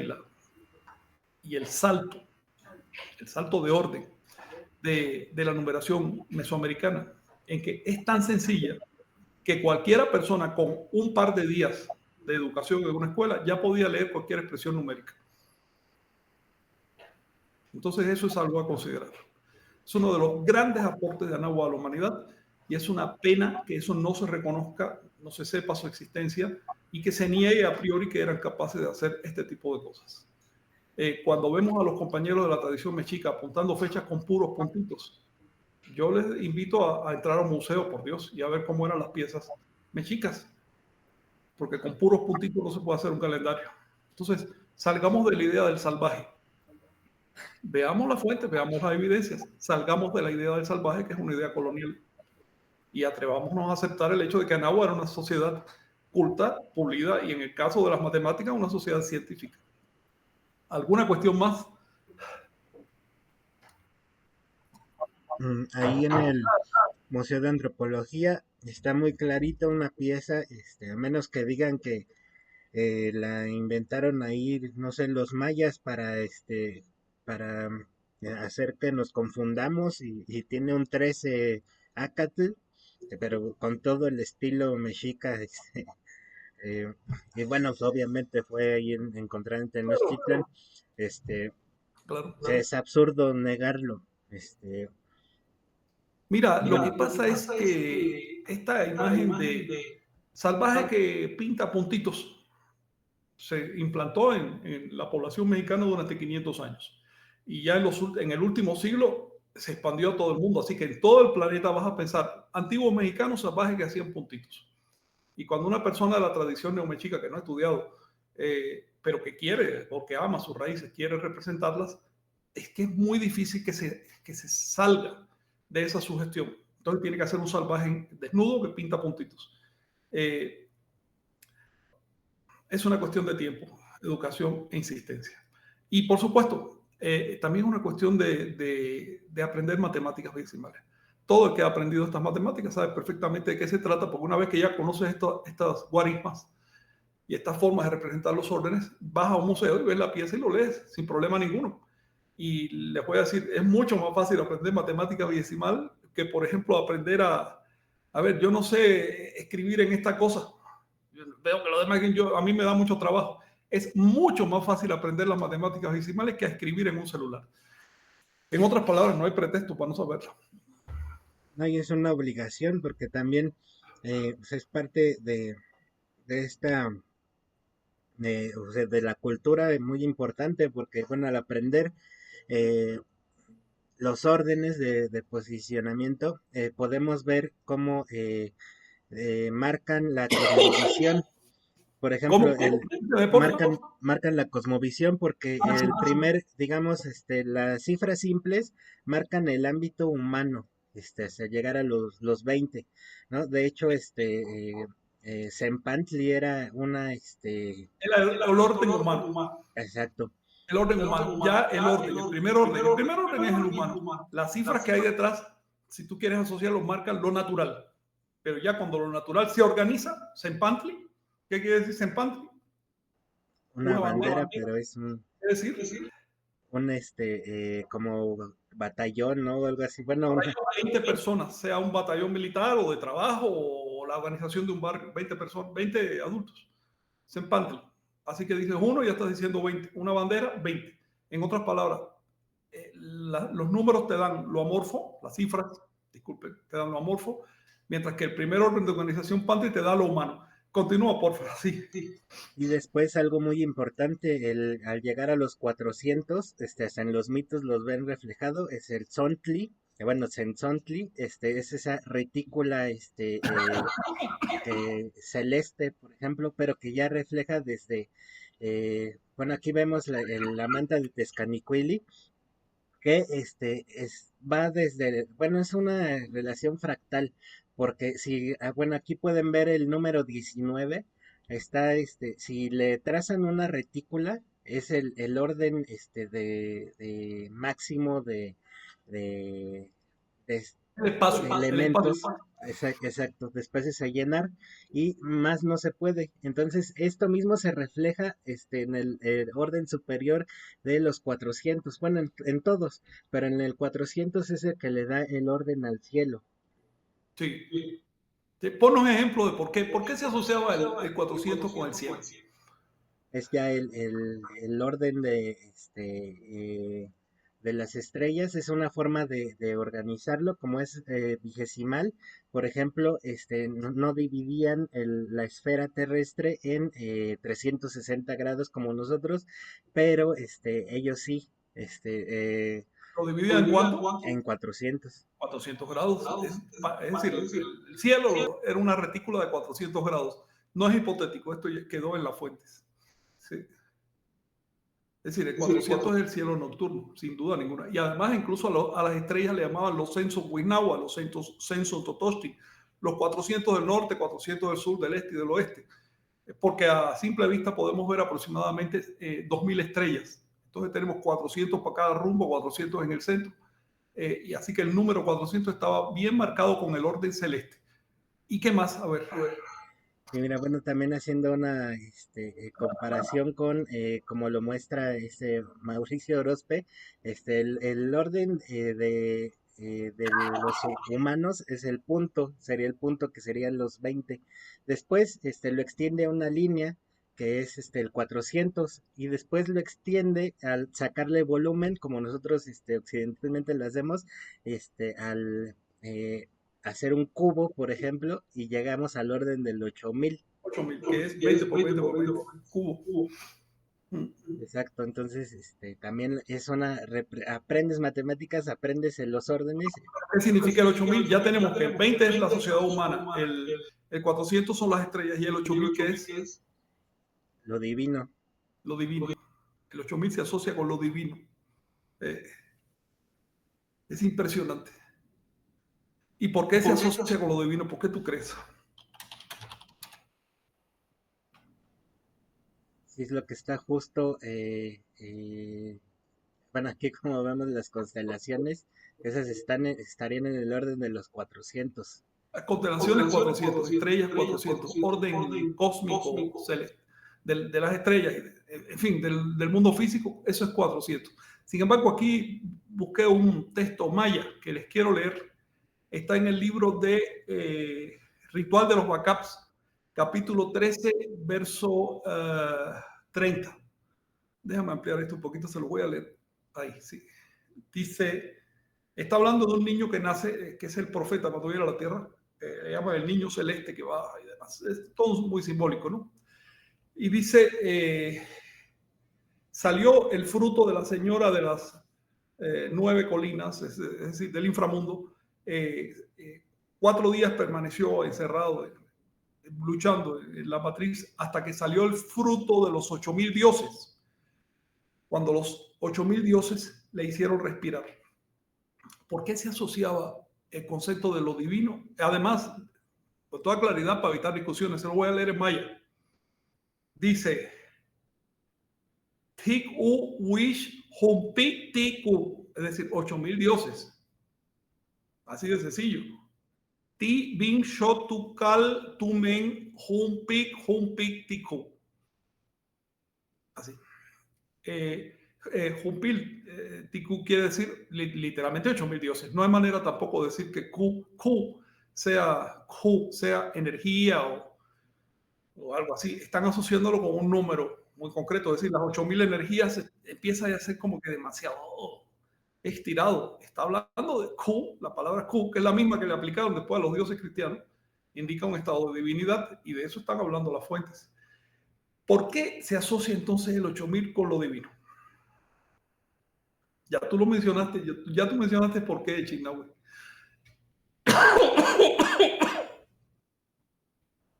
S2: y el salto de orden de la numeración mesoamericana? En que es tan sencilla que cualquiera persona con un par de días de educación en una escuela ya podía leer cualquier expresión numérica. Entonces eso es algo a considerar. Es uno de los grandes aportes de Anáhuac a la humanidad y es una pena que eso no se reconozca, no se sepa su existencia y que se niegue a priori que eran capaces de hacer este tipo de cosas. Cuando vemos a los compañeros de la tradición mexica apuntando fechas con puros puntitos, yo les invito a entrar a un museo, por Dios, y a ver cómo eran las piezas mexicas, porque con puros puntitos no se puede hacer un calendario. Entonces, salgamos de la idea del salvaje. Veamos la fuente, veamos las evidencias, salgamos de la idea del salvaje, que es una idea colonial, y atrevámonos a aceptar el hecho de que Anáhuac era una sociedad culta, pulida, y en el caso de las matemáticas, una sociedad científica. ¿Alguna cuestión más?
S3: Ahí en el Museo de Antropología está muy clarita una pieza, a menos que digan que la inventaron ahí, no sé, los mayas para hacer que nos confundamos y tiene un 13 Acatl, pero con todo el estilo mexica, eh, y bueno, pues, obviamente fue ahí encontrado en Tenochtitlan,
S2: Claro.
S3: es absurdo negarlo,
S2: Mira, lo que
S3: bueno,
S2: pasa es que esta imagen de salvaje que pinta puntitos se implantó en la población mexicana durante 500 años. Y ya en el último siglo se expandió a todo el mundo. Así que en todo el planeta vas a pensar antiguos mexicanos salvajes que hacían puntitos. Y cuando una persona de la tradición neomexica que no ha estudiado, pero que quiere, porque ama sus raíces, quiere representarlas, es que es muy difícil que se salga de esa sugestión. Entonces tiene que hacer un salvaje desnudo que pinta puntitos. Es una cuestión de tiempo, educación e insistencia. Y por supuesto, también es una cuestión de aprender matemáticas decimales. Todo el que ha aprendido estas matemáticas sabe perfectamente de qué se trata, porque una vez que ya conoces estas guarismas y estas formas de representar los órdenes, vas a un museo y ves la pieza y lo lees sin problema ninguno. Y les voy a decir, es mucho más fácil aprender matemática decimal que, por ejemplo, aprender a ver, yo no sé escribir en esta cosa. Veo que lo demás a mí me da mucho trabajo. Es mucho más fácil aprender las matemáticas decimales que a escribir en un celular. En otras palabras, no hay pretexto para no saberlo.
S3: no, y es una obligación porque también pues es parte de esta, o sea, de la cultura muy importante porque, bueno, al aprender eh, los órdenes de posicionamiento, podemos ver cómo marcan la cosmovisión. Por ejemplo, marcan la cosmovisión porque el primer, digamos, las cifras simples marcan el ámbito humano, hasta llegar a los 20, ¿no? De hecho, Zempantli era una,
S2: El orden humano.
S3: exacto.
S2: El orden humano. Ya el primer orden es el humano. Las cifras que hay detrás, si tú quieres asociarlo, marcan lo natural. Pero ya cuando lo natural se organiza, Zempantli, ¿qué quiere decir Zempantli?
S3: Una bandera, pero es
S2: Es decir,
S3: como batallón, ¿no? O algo así. Bueno,
S2: para ellos 20 personas, sea un batallón militar o de trabajo o la organización de un barrio, 20 personas, 20 adultos. Zempantli. Así que dices uno y ya estás diciendo 20. Una bandera, 20. En otras palabras, los números te dan lo amorfo, las cifras, disculpen, te dan lo amorfo, mientras que el primer orden de organización Pantry te da lo humano. Continúa, por favor. Sí.
S3: y después algo muy importante, al llegar a los 400, hasta en los mitos los ven reflejado, es el Tzontli, bueno, Tzontli, es esa retícula, celeste, por ejemplo, pero que ya refleja desde, bueno, aquí vemos la manta de Tezcanicuili, que va desde, bueno, es una relación fractal, porque si, bueno, aquí pueden ver el número 19, está, si le trazan una retícula, es el orden, de máximo de, de, de elementos, exacto, de espacios a llenar y más no se puede. Entonces, esto mismo se refleja en el orden superior de los 400, bueno, en todos, pero en el 400 es el que le da el orden al cielo.
S2: Sí. Pon un ejemplo de por qué se asociaba el 400 con el cielo.
S3: Es ya el orden de las estrellas, es una forma de organizarlo, como es vigesimal. Por ejemplo, no dividían la esfera terrestre en 360 grados como nosotros, pero ellos sí,
S2: ¿Lo dividían en cuánto?
S3: en 400.
S2: 400 grados. Es decir, el cielo era una retícula de 400 grados. No es hipotético, esto quedó en las fuentes. Sí. Es decir, el 400 es el cielo nocturno, sin duda ninguna. Y además, incluso a las estrellas le llamaban los censos Wisnawa, los censos Totosti, los 400 del norte, 400 del sur, del este y del oeste. Porque a simple vista podemos ver aproximadamente 2000 estrellas. Entonces tenemos 400 para cada rumbo, 400 en el centro. Y así que el número 400 estaba bien marcado con el orden celeste. ¿Y qué más? A ver.
S3: Y mira, bueno, también haciendo una comparación con, como lo muestra Mauricio Orozpe, el orden de los humanos es el punto, sería el punto que serían los 20. Después lo extiende a una línea que es el 400 y después lo extiende al sacarle volumen, como nosotros occidentalmente lo hacemos, al hacer un cubo, por ejemplo, y llegamos al orden del 8000.
S2: 8000, que es 20 por 20 por 20, cubo.
S3: Exacto, entonces también es aprendes matemáticas, aprendes en los órdenes.
S2: ¿Qué significa el 8000? Ya tenemos que el 20 es la sociedad humana, el 400 son las estrellas y el 8000 ¿qué es?
S3: Lo divino.
S2: Lo divino. El 8000 se asocia con lo divino. Es impresionante. ¿Y por qué se asocia con lo divino? ¿Por qué tú crees?
S3: Sí, es lo que está justo, bueno, aquí como vemos las constelaciones, esas estarían en el orden de los 400.
S2: Constelaciones 400, estrellas 400, orden cósmico celeste, de las estrellas, en fin, del mundo físico, eso es 400. Sin embargo, aquí busqué un texto maya que les quiero leer. Está en el libro de Ritual de los Backups, capítulo 13, verso 30. Déjame ampliar esto un poquito, se lo voy a leer. Ahí, sí. Dice, está hablando de un niño que nace, que es el profeta cuando viene a la tierra. Le llaman el niño celeste que va y demás. Es todo muy simbólico, ¿no? Y dice, salió el fruto de la señora de las 9 colinas, es decir, del inframundo. 4 días permaneció encerrado, luchando en la matriz, hasta que salió el fruto de los 8000 dioses. Cuando los 8000 dioses le hicieron respirar. ¿Por qué se asociaba el concepto de lo divino? Además, con toda claridad, para evitar discusiones, se lo voy a leer en maya. Dice, Tik-u wish humpik tiku, es decir, 8000 dioses. Así de sencillo. Ti bin shotukal tumen humpik tiku. Así. Humpil tiku quiere decir literalmente 8000 dioses. No hay manera tampoco de decir que Q sea energía o algo así. Están asociándolo con un número muy concreto. Es decir, las 8000 energías empieza a ser como que demasiado estirado. Está hablando de Q, la palabra Q, que es la misma que le aplicaron después a los dioses cristianos. Indica un estado de divinidad y de eso están hablando las fuentes. ¿Por qué se asocia entonces el 8000 con lo divino? Ya tú lo mencionaste, ya tú mencionaste por qué, Chinahue.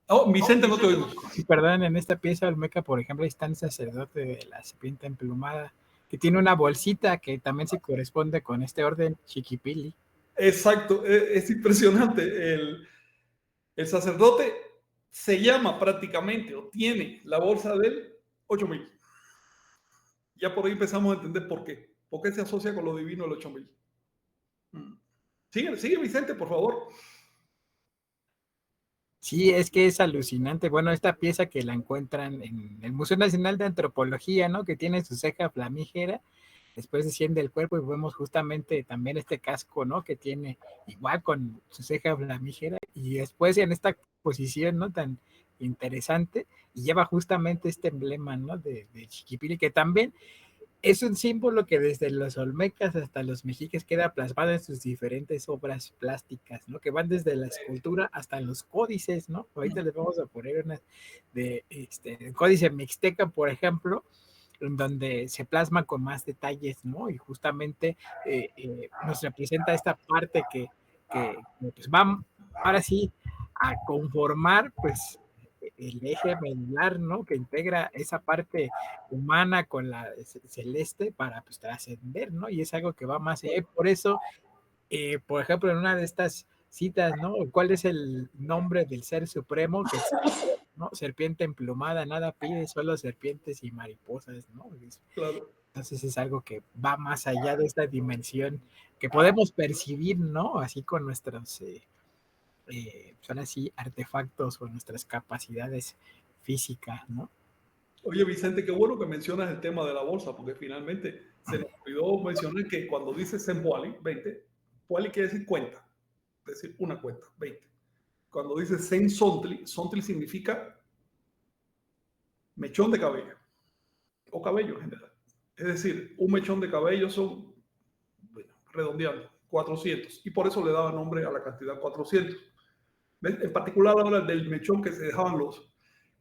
S2: Oh, Vicente, no te oigo.
S1: Sí, perdón, en esta pieza olmeca, por ejemplo, está el sacerdote de la serpiente emplumada, que tiene una bolsita que también se corresponde con este orden Chiquipili.
S2: Exacto, es impresionante. El sacerdote se llama prácticamente o tiene la bolsa del 8000. Ya por ahí empezamos a entender por qué. ¿Por qué se asocia con lo divino el 8000? Sigue, Vicente, por favor.
S1: Sí, es que es alucinante. Bueno, esta pieza que la encuentran en el Museo Nacional de Antropología, ¿no? Que tiene su ceja flamígera, después desciende el cuerpo y vemos justamente también este casco, ¿no? Que tiene igual con su ceja flamígera y después en esta posición, ¿no? Tan interesante y lleva justamente este emblema, ¿no? De Chiquipili, que también es un símbolo que desde los olmecas hasta los mexicas queda plasmado en sus diferentes obras plásticas, ¿no? Que van desde la escultura hasta los códices, ¿no? Ahorita les vamos a poner unas de el códice mixteca, por ejemplo, en donde se plasma con más detalles, ¿no? Y justamente nos representa esta parte que pues va ahora sí a conformar, pues, el eje medular, ¿no? Que integra esa parte humana con la celeste para pues trascender, ¿no? Y es algo que va más allá. Por eso, por ejemplo, en una de estas citas, ¿no? ¿Cuál es el nombre del ser supremo? Que es, ¿no? Serpiente emplumada, nada pide, solo serpientes y mariposas, ¿no?
S2: Claro.
S1: Entonces es algo que va más allá de esta dimensión que podemos percibir, ¿no? Así con nuestros, son así, artefactos o nuestras capacidades físicas, ¿no?
S2: Oye, Vicente, qué bueno que mencionas el tema de la bolsa, porque finalmente se nos olvidó mencionar que cuando dice Senpuali, 20, Puali quiere decir cuenta, es decir, una cuenta, 20. Cuando dice Sen Sontli, Sontli significa mechón de cabello, o cabello en general. Es decir, un mechón de cabello son, bueno, redondeando, 400, y por eso le daba nombre a la cantidad 400. ¿Ves? En particular habla del mechón que se dejaban los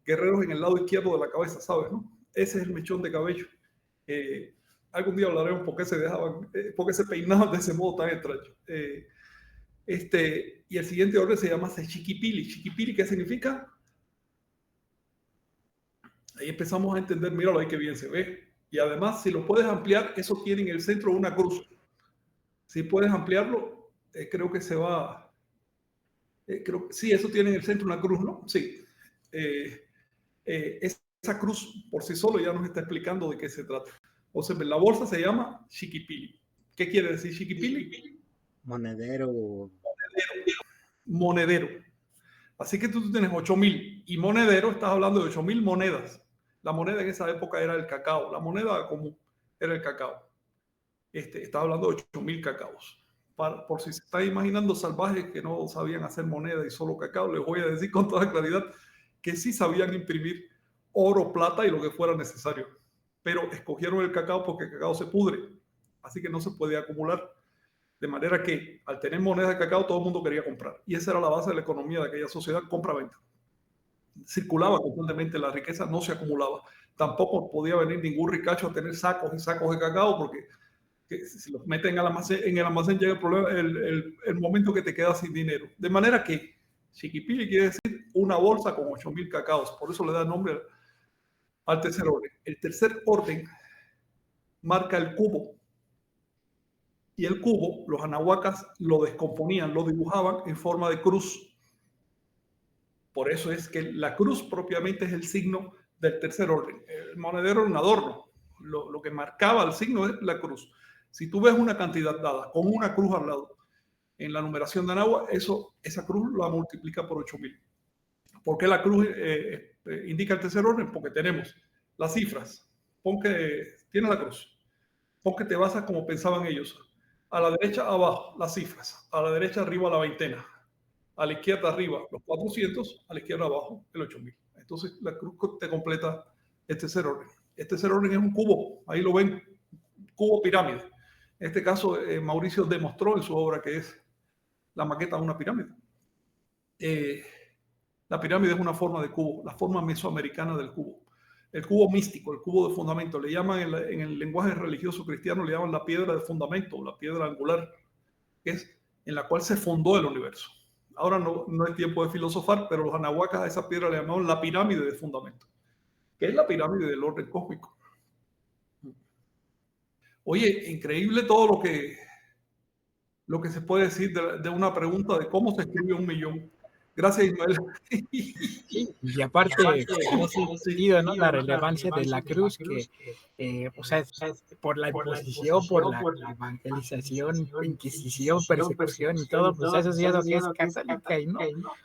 S2: guerreros en el lado izquierdo de la cabeza, ¿sabes? ¿No? Ese es el mechón de cabello. Algún día hablaremos por qué se dejaban, por qué se peinaban de ese modo tan extraño. Y el siguiente orden se llama Chiquipili. Chiquipili, ¿qué significa? Ahí empezamos a entender, míralo ahí que bien se ve. Y además, si lo puedes ampliar, eso tiene en el centro una cruz. Si puedes ampliarlo, creo que se va. Sí, eso tiene en el centro una cruz, ¿no? Sí. Esa cruz por sí solo ya nos está explicando de qué se trata. O sea, la bolsa se llama Chiquipili. ¿Qué quiere decir Chiquipili?
S3: Monedero.
S2: Monedero. Así que tú tienes 8,000 y monedero, estás hablando de 8,000 monedas. La moneda en esa época era el cacao. La moneda común era el cacao. Estaba hablando de 8,000 cacaos. Por si se están imaginando salvajes que no sabían hacer moneda y solo cacao, les voy a decir con toda claridad que sí sabían imprimir oro, plata y lo que fuera necesario. Pero escogieron el cacao porque el cacao se pudre. Así que no se puede acumular. De manera que al tener moneda de cacao todo el mundo quería comprar. Y esa era la base de la economía de aquella sociedad, compra-venta. Circulaba constantemente la riqueza, no se acumulaba. Tampoco podía venir ningún ricacho a tener sacos y sacos de cacao porque si los meten en el almacén llega el problema, el momento que te quedas sin dinero. De manera que Chiquipili quiere decir una bolsa con 8,000 cacaos. Por eso le da nombre al tercer orden. El tercer orden marca el cubo. Y el cubo, los anahuacas lo descomponían, lo dibujaban en forma de cruz. Por eso es que la cruz propiamente es el signo del tercer orden. El monedero era un adorno. Lo que marcaba el signo es la cruz. Si tú ves una cantidad dada con una cruz al lado en la numeración de Anáhuac, esa cruz la multiplica por 8,000. ¿Por qué la cruz indica el tercer orden? Porque tenemos las cifras. Pon que tiene la cruz. Pon que te basas como pensaban ellos. A la derecha abajo, las cifras. A la derecha arriba, la veintena. A la izquierda arriba, los 400. A la izquierda abajo, el 8,000. Entonces, la cruz te completa este tercer orden. Este tercer orden es un cubo. Ahí lo ven. Cubo pirámide. En este caso, Mauricio demostró en su obra que es la maqueta de una pirámide. La pirámide es una forma de cubo, la forma mesoamericana del cubo. El cubo místico, el cubo de fundamento, le llaman en el lenguaje religioso cristiano, le llaman la piedra de fundamento, la piedra angular, que es en la cual se fundó el universo. Ahora no es tiempo de filosofar, pero los anahuacas a esa piedra le llamaban la pirámide de fundamento, que es la pirámide del orden cósmico. Oye, increíble todo lo que se puede decir de una pregunta de cómo se escribe 1,000,000. Gracias, Ismael.
S1: Sí, y aparte, en ese sentido, ¿no? La relevancia de la cruz que, o sea, por la imposición, por la evangelización, inquisición, persecución y todo, pues eso sí es lo que es católica y no.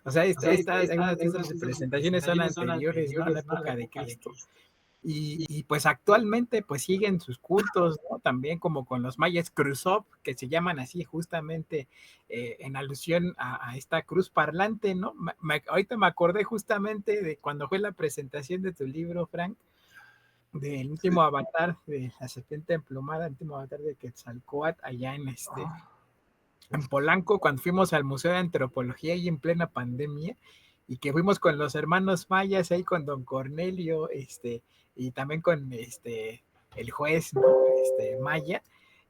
S1: O sea, algunas de estas representaciones son anteriores, ¿no? A la época de Cristo. Y pues actualmente pues siguen sus cultos, ¿no? También como con los mayas Cruzop, que se llaman así justamente en alusión a esta cruz parlante, ¿no? Ahorita me acordé justamente de cuando fue la presentación de tu libro, Frank, del último avatar de la serpiente emplumada, el último avatar de Quetzalcóatl, allá en Polanco, cuando fuimos al Museo de Antropología y en plena pandemia, y que fuimos con los hermanos mayas ahí con don Cornelio, y también con el juez, ¿no? Maya,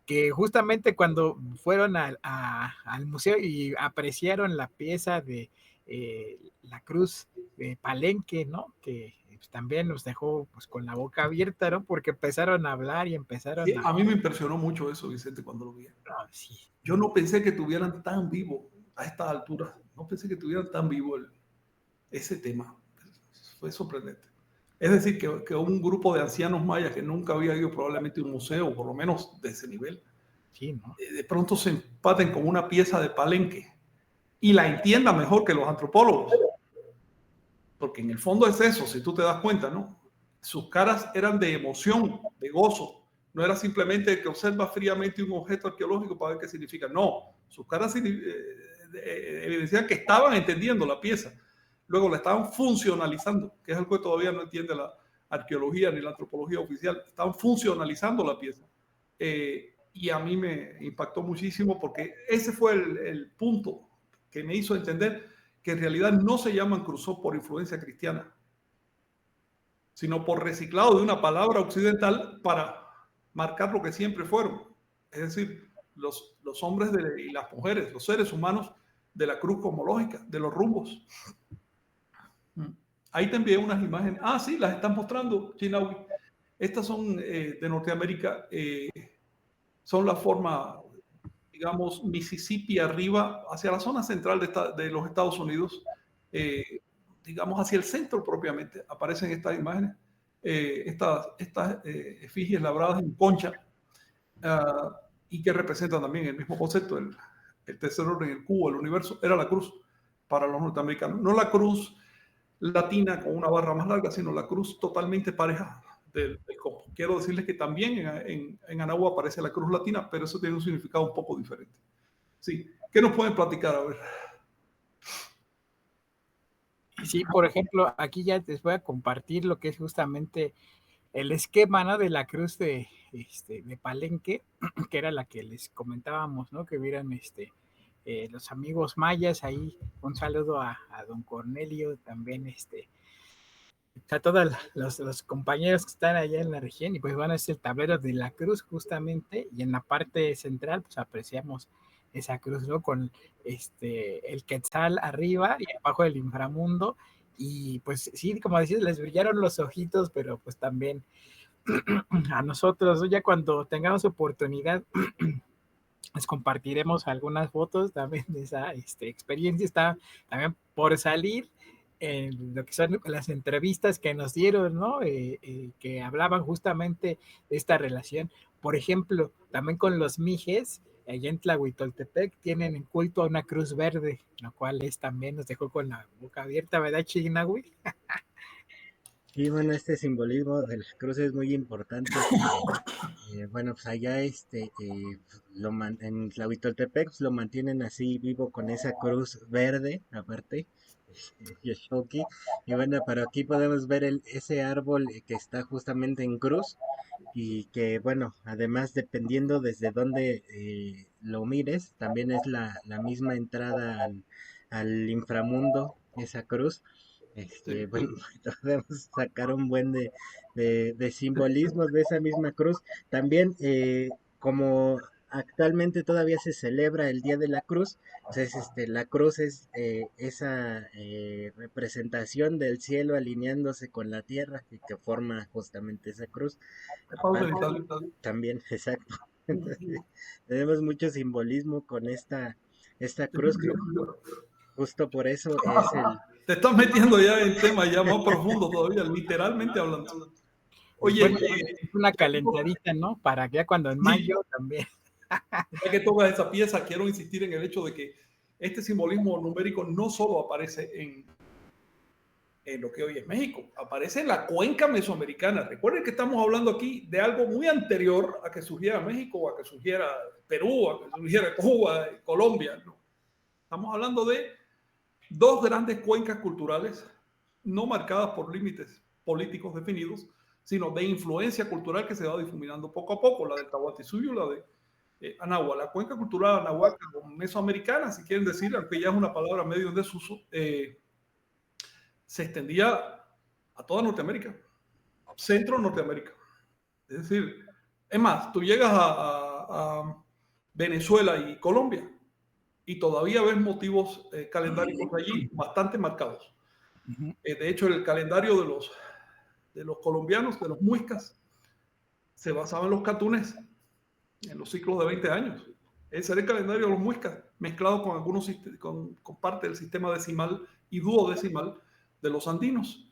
S1: que justamente cuando fueron al museo y apreciaron la pieza de la cruz de Palenque, ¿no? Que pues, también nos dejó pues, con la boca abierta, ¿no? Porque empezaron a hablar y empezaron
S2: sí, a mí me impresionó mucho eso, Vicente, cuando lo vi.
S1: Sí.
S2: Yo no pensé que tuvieran tan vivo a estas alturas, no pensé que tuvieran tan vivo ese tema. Fue sorprendente. Es decir, que un grupo de ancianos mayas que nunca había ido probablemente a un museo, por lo menos de ese nivel,
S1: sí, ¿no?
S2: De pronto se empaten con una pieza de Palenque y la entienda mejor que los antropólogos. Porque en el fondo es eso, si tú te das cuenta, ¿no? Sus caras eran de emoción, de gozo. No era simplemente que observa fríamente un objeto arqueológico para ver qué significa. No, sus caras evidencian que estaban entendiendo la pieza. Luego la estaban funcionalizando, que es algo que todavía no entiende la arqueología ni la antropología oficial. Estaban funcionalizando la pieza. Y a mí me impactó muchísimo porque ese fue el punto que me hizo entender que en realidad no se llaman Cruzó por influencia cristiana, sino por reciclado de una palabra occidental para marcar lo que siempre fueron. Es decir, los hombres y las mujeres, los seres humanos de la cruz cosmológica, de los rumbos. Ahí te envié unas imágenes. Ah, sí, las están mostrando, Chinawi. Estas son de Norteamérica. Son la forma, digamos, Mississippi arriba, hacia la zona central de los Estados Unidos, digamos, hacia el centro propiamente. Aparecen estas imágenes, estas efigies labradas en concha, y que representan también el mismo concepto, el tercer orden, el cubo, el universo. Era la cruz para los norteamericanos. No la cruz latina con una barra más larga, sino la cruz totalmente pareja del cosmos. Quiero decirles que también en Anáhuac aparece la cruz latina, pero eso tiene un significado un poco diferente. Sí. ¿Qué nos pueden platicar? A ver.
S1: Sí, por ejemplo, aquí ya les voy a compartir lo que es justamente el esquema, ¿no? De la cruz de Palenque, que era la que les comentábamos, ¿no? Que vieran los amigos mayas ahí. Un saludo a don Cornelio, también a todos los compañeros que están allá en la región. Y pues bueno, es el tablero de la cruz justamente, y en la parte central pues apreciamos esa cruz, ¿no? Con el quetzal arriba y abajo el inframundo. Y pues sí, como decías, les brillaron los ojitos, pero pues también a nosotros, ¿no? Ya cuando tengamos oportunidad, les compartiremos algunas fotos también de esa experiencia. Está también por salir en lo que son las entrevistas que nos dieron, ¿no? Que hablaban justamente de esta relación. Por ejemplo, también con los mijes, allá en Tlahuitoltepec, tienen en culto a una cruz verde, lo cual también nos dejó con la boca abierta, ¿verdad, Chignahui?
S3: Y bueno, este simbolismo de la cruz es muy importante. Bueno, pues allá en Tlahuitoltepec pues, lo mantienen así vivo con esa cruz verde, aparte, Yoshoki. Y bueno, pero aquí podemos ver ese árbol que está justamente en cruz y que bueno, además dependiendo desde dónde lo mires, también es la misma entrada al inframundo, esa cruz.
S2: Sí.
S3: Bueno, podemos sacar un buen de simbolismos de esa misma cruz. También, como actualmente todavía se celebra el Día de la Cruz, entonces la cruz es esa representación del cielo alineándose con la tierra y que forma justamente esa cruz.
S2: Pausa
S3: Aparte, también, exacto. Entonces, tenemos mucho simbolismo con esta cruz, creo que justo por eso es
S2: Te estás metiendo ya en temas ya más profundos todavía, literalmente hablando. Oye,
S1: bueno, es una calentadita, ¿no? Para que ya cuando en mayo también.
S2: Ya que tocas esa pieza, quiero insistir en el hecho de que este simbolismo numérico no solo aparece en lo que hoy es México, aparece en la cuenca mesoamericana. Recuerden que estamos hablando aquí de algo muy anterior a que surgiera México, a que surgiera Perú, a que surgiera Cuba, Colombia. ¿No? Estamos hablando de dos grandes cuencas culturales, no marcadas por límites políticos definidos, sino de influencia cultural que se va difuminando poco a poco, la del Tahuantinsuyo, la de Anáhuac. La cuenca cultural Anáhuac o mesoamericana, si quieren decir, aunque ya es una palabra medio en desuso, se extendía a toda Norteamérica, centro Norteamérica. Es decir, es más, tú llegas a Venezuela y Colombia y todavía ves motivos calendáricos allí bastante marcados. De hecho, el calendario de los colombianos, de los muiscas, se basaba en los catunes, en los ciclos de 20 años. Ese era el calendario de los muiscas, mezclado con con parte del sistema decimal y duodecimal de los andinos.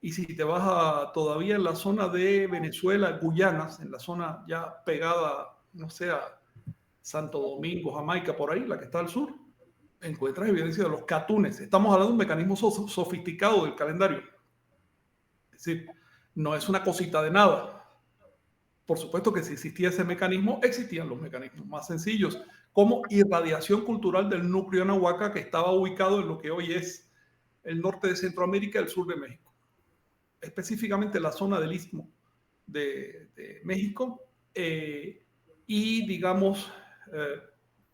S2: Y si te vas todavía en la zona de Venezuela, Guyanas, en la zona ya pegada, no sé, a Santo Domingo, Jamaica, por ahí, la que está al sur, encuentras evidencia de los catunes. Estamos hablando de un mecanismo sofisticado del calendario. Es decir, no es una cosita de nada. Por supuesto que si existía ese mecanismo, existían los mecanismos más sencillos, como irradiación cultural del núcleo Anahuaca, que estaba ubicado en lo que hoy es el norte de Centroamérica y el sur de México. Específicamente la zona del Istmo de México. Y digamos,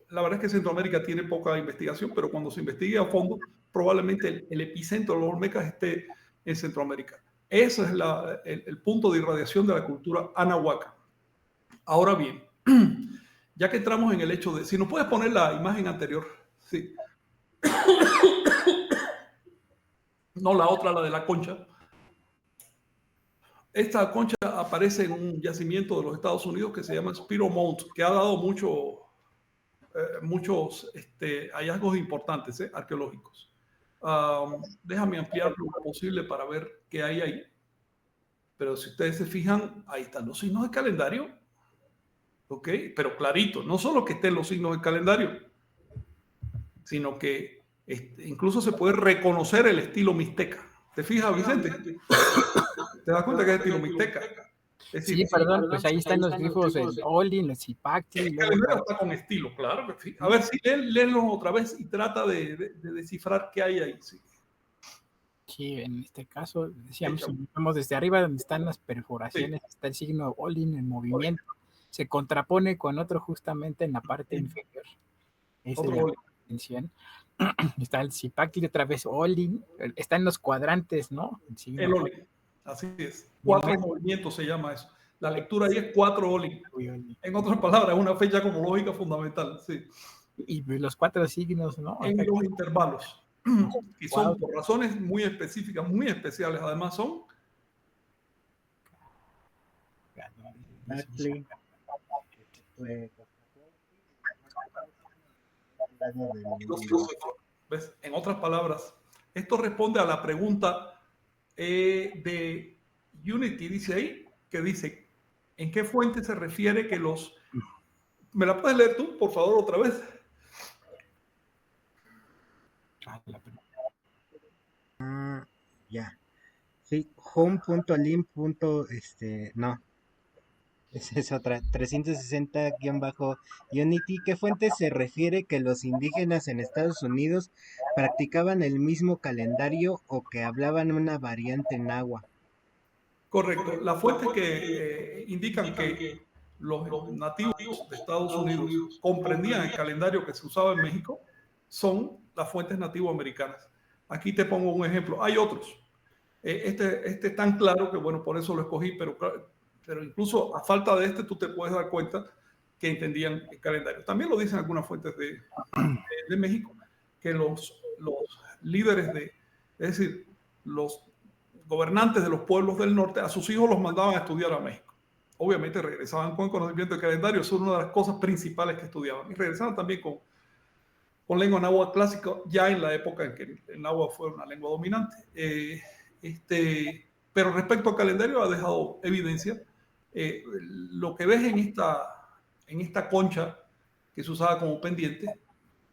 S2: la verdad es que Centroamérica tiene poca investigación, pero cuando se investigue a fondo, probablemente el epicentro de los Olmecas esté en Centroamérica. Ese es el punto de irradiación de la cultura Anahuaca. Ahora bien, ya que entramos en el hecho de... Si nos puedes poner la imagen anterior. Sí. No, la otra, la de la concha. Esta concha aparece en un yacimiento de los Estados Unidos que se llama Spiro Mount, que ha dado muchos hallazgos importantes arqueológicos. Déjame ampliar lo posible para ver qué hay ahí. Pero si ustedes se fijan, ahí están los signos de calendario. ¿Ok? Pero clarito, no solo que estén los signos de calendario, sino que incluso se puede reconocer el estilo mixteca. ¿Te fijas, Vicente? ¿Te das cuenta que es estilo mixteca?
S1: Es decir, sí, perdón, pues ahí están los grifos, el Olin, el Zipactli.
S2: El calendario está con estilo, claro. A ver, si léelo otra vez y trata de descifrar qué hay ahí. Sí.
S1: Sí, en este caso, decíamos, vamos desde arriba donde están las perforaciones, está el signo Olin en movimiento, se contrapone con otro justamente en la parte inferior. Esa es la distinción. Está el Zipactli otra vez Olin, está en los cuadrantes, ¿no?
S2: El Olin, así es. 4 movimientos se llama eso. La lectura ahí es 4 Olin. En otras palabras, es una fecha cosmológica fundamental, sí.
S1: Y los 4 signos, ¿no?
S2: En los intervalos. Y son por razones muy específicas, muy especiales. Además son... ¿Ves? En otras palabras, esto responde a la pregunta de Unity, dice ahí, que dice, ¿en qué fuente se refiere que los... ¿Me la puedes leer tú, por favor, otra vez?
S3: Ya. Sí, home.lim. No. Esa es otra. 360-Unity. ¿Qué fuente se refiere que los indígenas en Estados Unidos practicaban el mismo calendario o que hablaban una variante náhuatl?
S2: Correcto. Las fuentes que indican que los nativos de Estados Unidos comprendían el calendario que se usaba en México son las fuentes nativoamericanas. Aquí te pongo un ejemplo. Hay otros. Este es tan claro que, bueno, por eso lo escogí, pero incluso a falta de tú te puedes dar cuenta que entendían el calendario. También lo dicen algunas fuentes de México, que los líderes es decir, los gobernantes de los pueblos del norte, a sus hijos los mandaban a estudiar a México. Obviamente regresaban con conocimiento del calendario, eso es una de las cosas principales que estudiaban. Y regresaban también con lengua náhuatl clásica, ya en la época en que el náhuatl fue una lengua dominante. Pero respecto al calendario ha dejado evidencia. Lo que ves en esta concha que se usaba como pendiente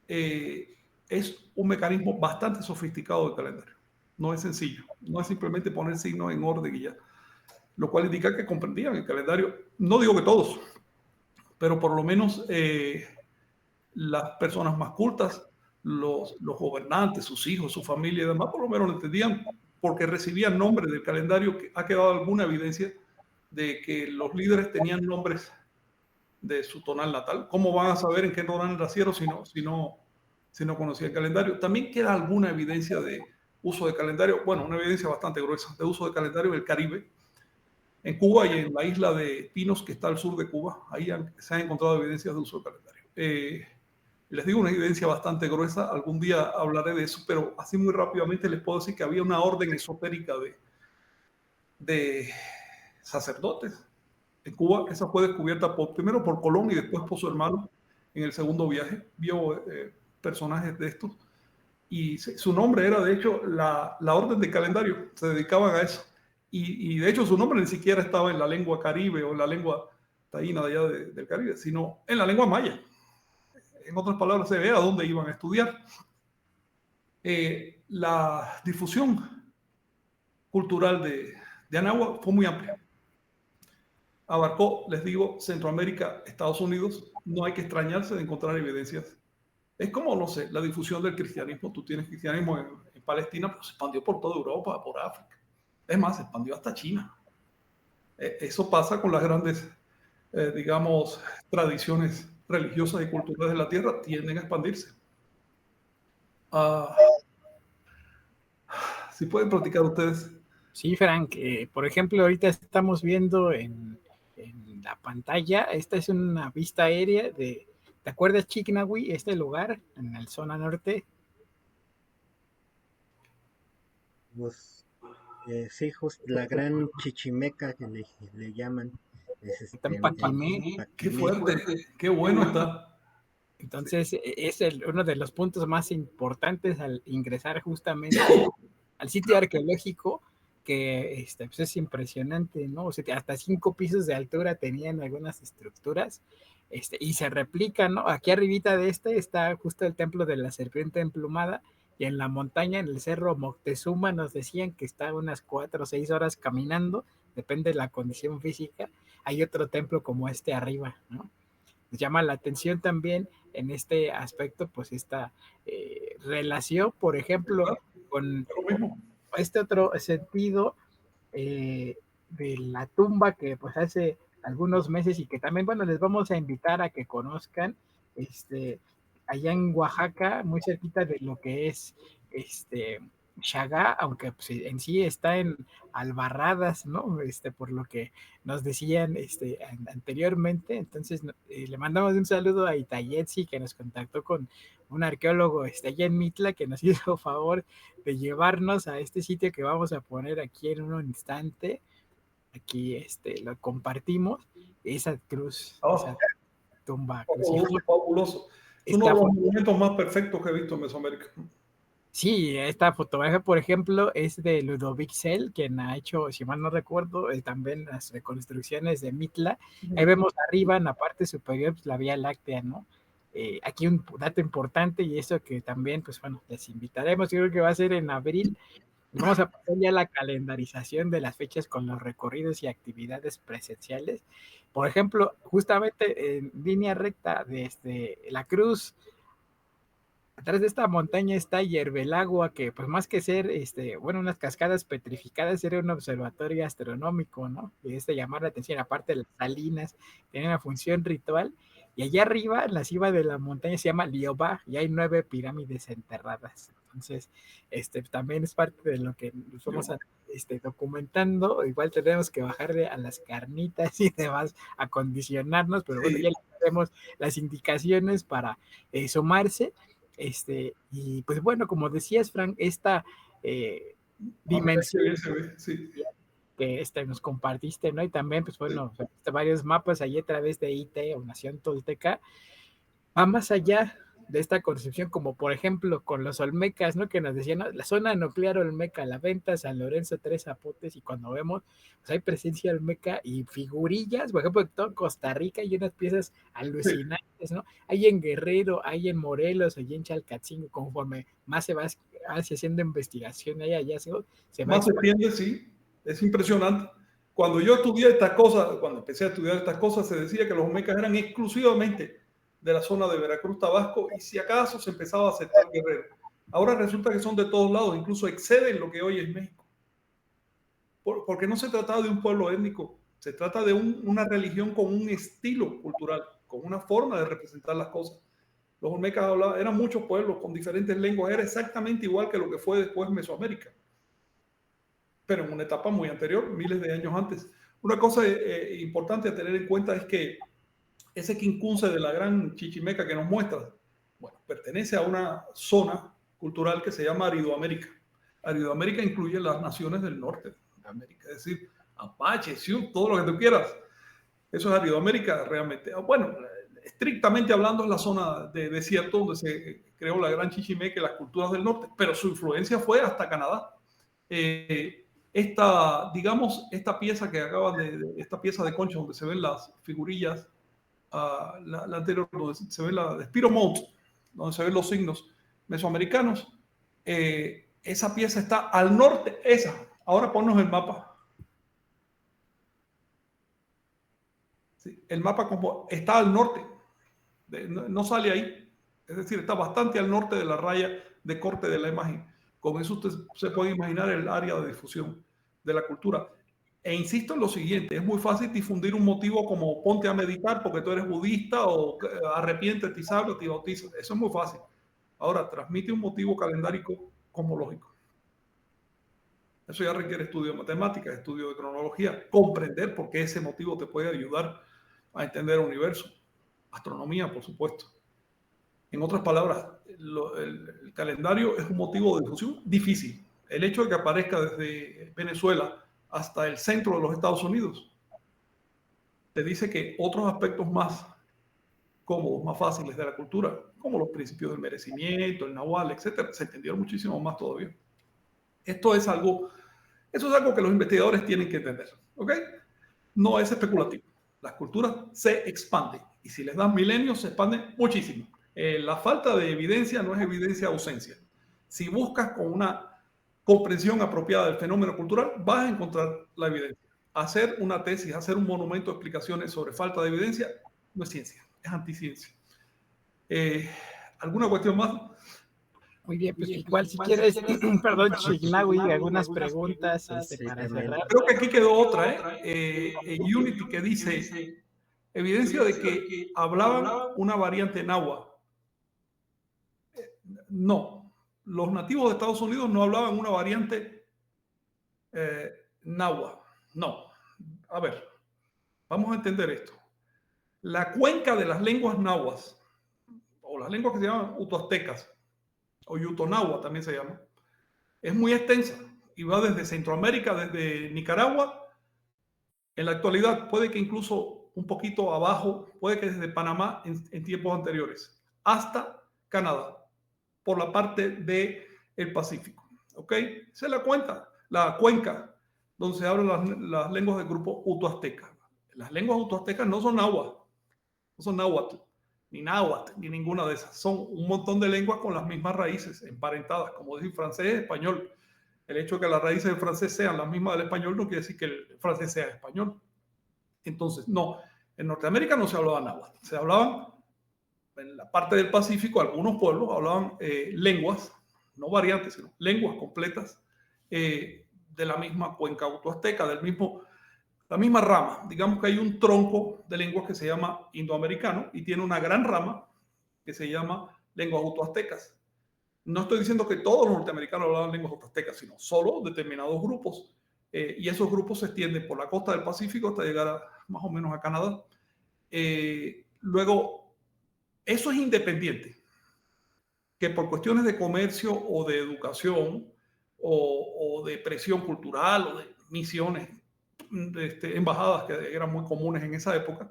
S2: es un mecanismo bastante sofisticado de calendario. No es sencillo, no es simplemente poner signos en orden y ya. Lo cual indica que comprendían el calendario. No digo que todos, pero por lo menos las personas más cultas, los gobernantes, sus hijos, su familia y demás, por lo menos lo entendían porque recibían nombres del calendario. Que ha quedado alguna evidencia de que los líderes tenían nombres de su tonal natal. ¿Cómo van a saber en qué tonal nacieron si no conocían el calendario? También queda alguna evidencia de uso de calendario, bueno, una evidencia bastante gruesa de uso de calendario en el Caribe, en Cuba y en la isla de Pinos, que está al sur de Cuba. Ahí se han encontrado evidencias de uso de calendario. Les digo una evidencia bastante gruesa, algún día hablaré de eso, pero así muy rápidamente les puedo decir que había una orden esotérica de sacerdotes en Cuba. Esa fue descubierta primero por Colón y después por su hermano en el segundo viaje. Vio personajes de estos y su nombre era de hecho la orden de calendario, se dedicaban a eso. Y de hecho su nombre ni siquiera estaba en la lengua caribe o en la lengua taína de allá del Caribe, sino en la lengua maya. En otras palabras, se ve a dónde iban a estudiar. La difusión cultural de Anáhuac fue muy amplia. Abarcó, les digo, Centroamérica, Estados Unidos. No hay que extrañarse de encontrar evidencias. Es como, no sé, la difusión del cristianismo. Tú tienes cristianismo en Palestina, pero se expandió por toda Europa, por África. Es más, se expandió hasta China. Eso pasa con las grandes, digamos, tradiciones religiosas y culturales de la tierra, tienden a expandirse. Si pueden platicar ustedes.
S1: Sí, Frank, por ejemplo, ahorita estamos viendo en la pantalla, esta es una vista aérea ¿te acuerdas Chicknawi, este lugar en la zona norte?
S3: Pues, sí, justo la gran Chichimeca que le llaman. Es
S1: Está en Paquimé.
S2: Qué fuerte, qué bueno está.
S1: Entonces, es uno de los puntos más importantes al ingresar justamente al sitio arqueológico, que pues es impresionante, ¿no? O sea, hasta 5 pisos de altura tenían algunas estructuras, y se replican, ¿no? Aquí arribita de está justo el templo de la serpiente emplumada, y en la montaña, en el cerro Moctezuma, nos decían que está unas 4 o 6 horas caminando, depende de la condición física. Hay otro templo como este arriba, ¿no? Nos llama la atención también en este aspecto, pues esta relación, por ejemplo, con este otro sentido de la tumba que pues hace algunos meses y que también, bueno, les vamos a invitar a que conozcan, allá en Oaxaca, muy cerquita de lo que es Xagá, aunque pues, en sí está en Albarradas, ¿no? Por lo que nos decían anteriormente. Entonces, le mandamos un saludo a Itayetsi, que nos contactó con un arqueólogo allá en Mitla, que nos hizo favor de llevarnos a este sitio que vamos a poner aquí en un instante. Aquí lo compartimos, esa cruz, esa tumba
S2: cruciforme. Fabuloso. Es uno de los monumentos más perfectos que he visto en Mesoamérica.
S1: Sí, esta fotografía, por ejemplo, es de Ludovic Sell, quien ha hecho, si mal no recuerdo, también las reconstrucciones de Mitla. Ahí vemos arriba, en la parte superior, pues, la Vía Láctea, ¿no? Aquí un dato importante, y eso que también, pues bueno, les invitaremos, yo creo que va a ser en abril. Vamos a pasar ya la calendarización de las fechas con los recorridos y actividades presenciales. Por ejemplo, justamente en línea recta desde la cruz, atrás de esta montaña está Yerbelagua, que pues más que ser, bueno, unas cascadas petrificadas, era un observatorio astronómico, ¿no? Y llamar la atención, aparte de las salinas, tiene una función ritual. Y allá arriba, en la cima de la montaña, se llama Liobá, y hay 9 pirámides enterradas. Entonces, también es parte de lo que nos vamos a documentando. Igual tenemos que bajarle a las carnitas y demás, acondicionarnos, pero bueno, ya le tenemos las indicaciones para sumarse. Y pues bueno, como decías, Frank, esta dimensión que nos compartiste, ¿no? Y también, pues bueno, varios mapas allí a través de IT o Nación Tolteca, va más allá de esta concepción, como por ejemplo con los olmecas, ¿no? Que nos decían, ¿no? La zona nuclear olmeca, La Venta, San Lorenzo, Tres Zapotes, y cuando vemos, pues hay presencia olmeca y figurillas, por ejemplo, en todo Costa Rica hay unas piezas alucinantes, ¿no? Hay en Guerrero, hay en Morelos, hay en Chalcatzingo, conforme más se va haciendo investigación allá se va
S2: más se extiende, sí, es impresionante. Cuando yo estudié estas cosas, cuando empecé a estudiar estas cosas, se decía que los olmecas eran exclusivamente de la zona de Veracruz, Tabasco, y si acaso se empezaba a aceptar Guerrero. Ahora resulta que son de todos lados, incluso exceden lo que hoy es México. Porque no se trata de un pueblo étnico, se trata de una religión con un estilo cultural, con una forma de representar las cosas. Los olmecas eran muchos pueblos con diferentes lenguas, era exactamente igual que lo que fue después Mesoamérica, pero en una etapa muy anterior, miles de años antes. Una cosa importante a tener en cuenta es que ese quincunce de la gran Chichimeca que nos muestra Bueno, pertenece a una zona cultural que se llama Aridoamérica. Aridoamérica incluye las naciones del norte de América, es decir, Apache, Sioux, todo lo que tú quieras. Eso es Aridoamérica realmente. Bueno, estrictamente hablando es la zona de desierto donde se creó la Gran Chichimeca y las culturas del norte, pero su influencia fue hasta Canadá. Esta pieza que acaban esta pieza de concha donde se ven las figurillas, la anterior donde se ve la de Spiro Mount, donde se ven los signos mesoamericanos, esa pieza está al norte, ahora ponnos el mapa. Sí, el mapa como está al norte, no sale ahí, es decir, está bastante al norte de la raya de corte de la imagen. Con eso usted se puede imaginar el área de difusión de la cultura. E insisto en lo siguiente, es muy fácil difundir un motivo como ponte a meditar porque tú eres budista o arrepiéntete y salva, te bautiza. Eso es muy fácil. Ahora, transmite un motivo calendárico cosmológico. Eso ya requiere estudio de matemáticas, estudio de cronología, comprender por qué ese motivo te puede ayudar a entender el universo. Astronomía, por supuesto. En otras palabras, el calendario es un motivo de difusión difícil. El hecho de que aparezca desde Venezuela hasta el centro de los Estados Unidos te dice que otros aspectos más cómodos, más fáciles de la cultura, como los principios del merecimiento, el nahual, etcétera, se entendieron muchísimo más todavía. Eso es algo que los investigadores tienen que entender, ¿ok? No es especulativo. Las culturas se expanden y si les dan milenios se expanden muchísimo. La falta de evidencia no es evidencia ausencia. Si buscas con una comprensión apropiada del fenómeno cultural, vas a encontrar la evidencia. Hacer una tesis, hacer un monumento de explicaciones sobre falta de evidencia no es ciencia, es anticiencia. ¿Alguna cuestión más?
S1: Muy bien, pues igual si quieres, perdón, Chignawi, algunas preguntas para cerrar.
S2: Creo que aquí quedó otra, Unity, que dice evidencia de que hablaban una variante náhuatl. No, los nativos de Estados Unidos no hablaban una variante náhuatl. No, a ver, vamos a entender esto. La cuenca de las lenguas náhuatl, o las lenguas que se llaman utoaztecas, o yutonahua también se llama, es muy extensa y va desde Centroamérica, desde Nicaragua, en la actualidad puede que incluso un poquito abajo, puede que desde Panamá en tiempos anteriores, hasta Canadá, por la parte del Pacífico. ¿Ok? Esa es la cuenca donde se hablan las lenguas del grupo utoazteca. Las lenguas utoaztecas no son náhuatl, ni náhuatl, ni ninguna de esas. Son un montón de lenguas con las mismas raíces, emparentadas, como decir francés, español. El hecho de que las raíces del francés sean las mismas del español no quiere decir que el francés sea español. Entonces, no, en Norteamérica no se hablaba náhuatl, se hablaban en la parte del Pacífico, algunos pueblos hablaban lenguas, no variantes, sino lenguas completas de la misma cuenca utoazteca, la misma rama. Digamos que hay un tronco de lenguas que se llama indoamericano y tiene una gran rama que se llama lenguas utoaztecas. No estoy diciendo que todos los norteamericanos hablaban lenguas utoaztecas, sino solo determinados grupos. Y esos grupos se extienden por la costa del Pacífico hasta llegar más o menos a Canadá. Luego, eso es independiente, que por cuestiones de comercio o de educación o de presión cultural o de misiones, embajadas que eran muy comunes en esa época,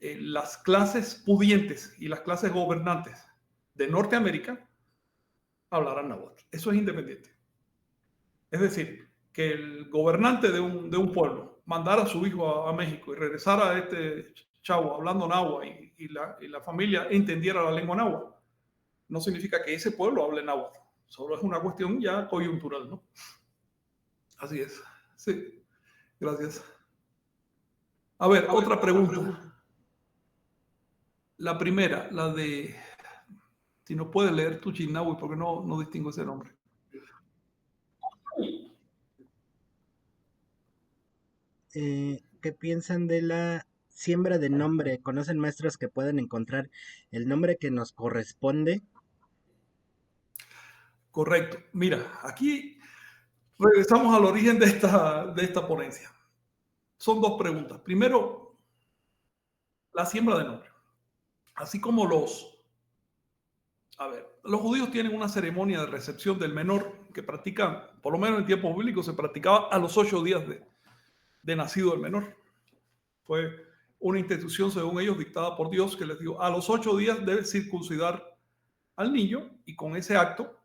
S2: las clases pudientes y las clases gobernantes de Norteamérica hablarán náhuatl. Eso es independiente. Es decir, que el gobernante de un pueblo mandara a su hijo a México y regresara a este chavo hablando náhuatl y la familia entendiera la lengua náhuatl, no significa que ese pueblo hable náhuatl. Solo es una cuestión ya coyuntural, ¿no? Así es. Sí. Gracias. A ver, otra pregunta. La primera, la de... Si no puedes leer tu Chignawi, porque no distingo ese nombre.
S3: ¿Qué piensan de la siembra de nombre? ¿Conocen maestros que puedan encontrar el nombre que nos corresponde?
S2: Correcto. Mira, aquí regresamos al origen de esta ponencia. Son dos preguntas. Primero, la siembra de nombre. Así como los A ver, los judíos tienen una ceremonia de recepción del menor que practican, por lo menos en tiempos bíblicos, se practicaba a los 8 días de nacido el menor. Fue una institución, según ellos, dictada por Dios, que les dijo, a los 8 días debe circuncidar al niño y con ese acto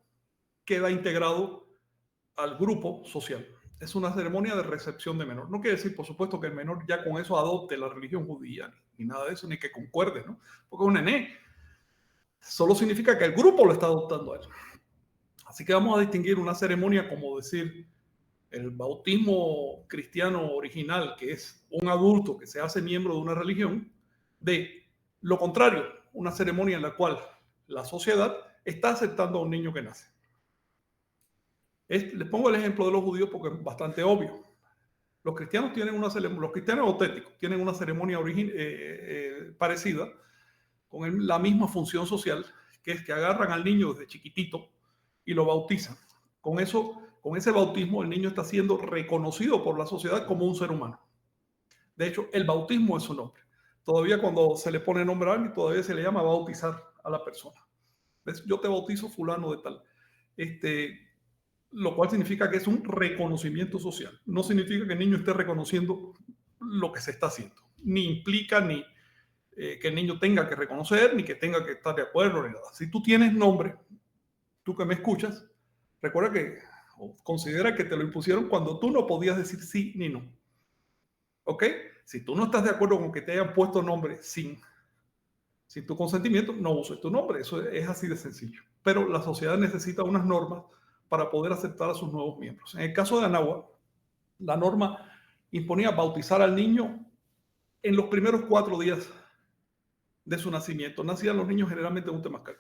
S2: queda integrado al grupo social. Es una ceremonia de recepción de menor. No quiere decir, por supuesto, que el menor ya con eso adopte la religión judía, ni nada de eso, ni que concuerde, ¿no? Porque es un nené. Solo significa que el grupo lo está adoptando a él. Así que vamos a distinguir una ceremonia como decir el bautismo cristiano original, que es un adulto que se hace miembro de una religión, de lo contrario, una ceremonia en la cual la sociedad está aceptando a un niño que nace. Les pongo el ejemplo de los judíos porque es bastante obvio. Los cristianos tienen una ceremonia, los cristianos auténticos tienen una ceremonia parecida, con la misma función social, que es que agarran al niño desde chiquitito y lo bautizan. Con ese bautismo, el niño está siendo reconocido por la sociedad como un ser humano. De hecho, el bautismo es su nombre. Todavía cuando se le pone nombre a alguien, todavía se le llama bautizar a la persona. ¿Ves? Yo te bautizo fulano de tal. Lo cual significa que es un reconocimiento social. No significa que el niño esté reconociendo lo que se está haciendo. Ni implica que el niño tenga que reconocer, ni que tenga que estar de acuerdo, ni nada. Si tú tienes nombre, tú que me escuchas, recuerda que, o considera que te lo impusieron cuando tú no podías decir sí ni no. ¿Ok? Si tú no estás de acuerdo con que te hayan puesto nombre sin tu consentimiento, no uses tu nombre. Eso es así de sencillo. Pero la sociedad necesita unas normas para poder aceptar a sus nuevos miembros. En el caso de Anáhuac, la norma imponía bautizar al niño en los primeros 4 días de su nacimiento. Nacían los niños generalmente en un temazcal.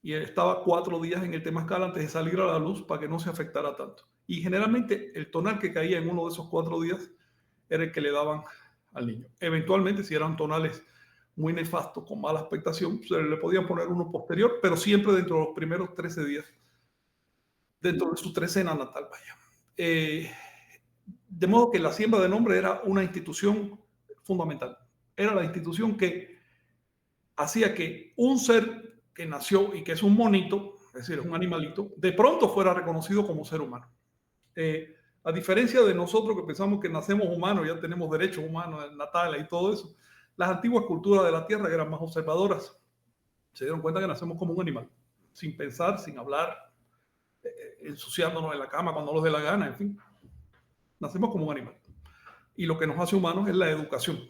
S2: Y él estaba 4 días en el temazcal antes de salir a la luz para que no se afectara tanto. Y generalmente el tonal que caía en uno de esos 4 días era el que le daban al niño. Eventualmente, si eran tonales muy nefastos, con mala expectación, se le podían poner uno posterior, pero siempre dentro de los primeros 13 días, dentro de su trecena natal, vaya. De modo que la siembra de nombre era una institución fundamental. Era la institución que hacía que un ser que nació y que es un monito, es decir, es un animalito, de pronto fuera reconocido como ser humano. A diferencia de nosotros que pensamos que nacemos humanos, ya tenemos derechos humanos, natales y todo eso, las antiguas culturas de la tierra eran más observadoras. Se dieron cuenta que nacemos como un animal, sin pensar, sin hablar, ensuciándonos en la cama cuando nos dé la gana, en fin. Nacemos como un animal. Y lo que nos hace humanos es la educación.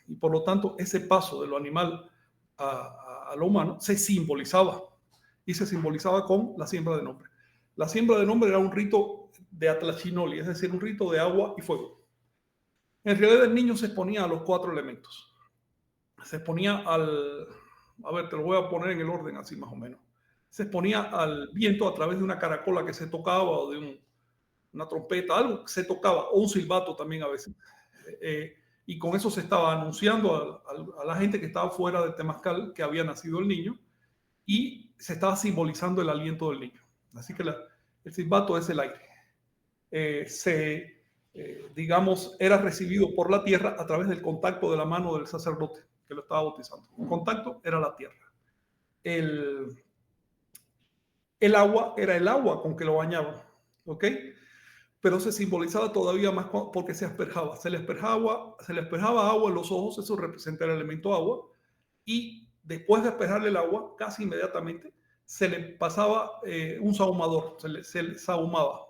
S2: Y por lo tanto, ese paso de lo animal a lo humano se simbolizaba. Y se simbolizaba con la siembra de nombre. La siembra de nombre era un rito de atlachinoli, es decir, un rito de agua y fuego. En realidad el niño se exponía a los 4 elementos. Se exponía a ver, te lo voy a poner en el orden así más o menos. Se exponía al viento a través de una caracola que se tocaba o de una trompeta, algo que se tocaba, o un silbato también a veces. Y con eso se estaba anunciando a la gente que estaba fuera del temazcal que había nacido el niño y se estaba simbolizando el aliento del niño. Así que el silbato es el aire. Digamos, era recibido por la tierra a través del contacto de la mano del sacerdote que lo estaba bautizando. El contacto era la tierra. El agua era el agua con que lo bañaban, ¿ok? Pero se simbolizaba todavía más porque se asperjaba. Se le asperjaba agua en los ojos, eso representa el elemento agua, y después de asperjarle el agua, casi inmediatamente, se le pasaba un sahumador, se le sahumaba,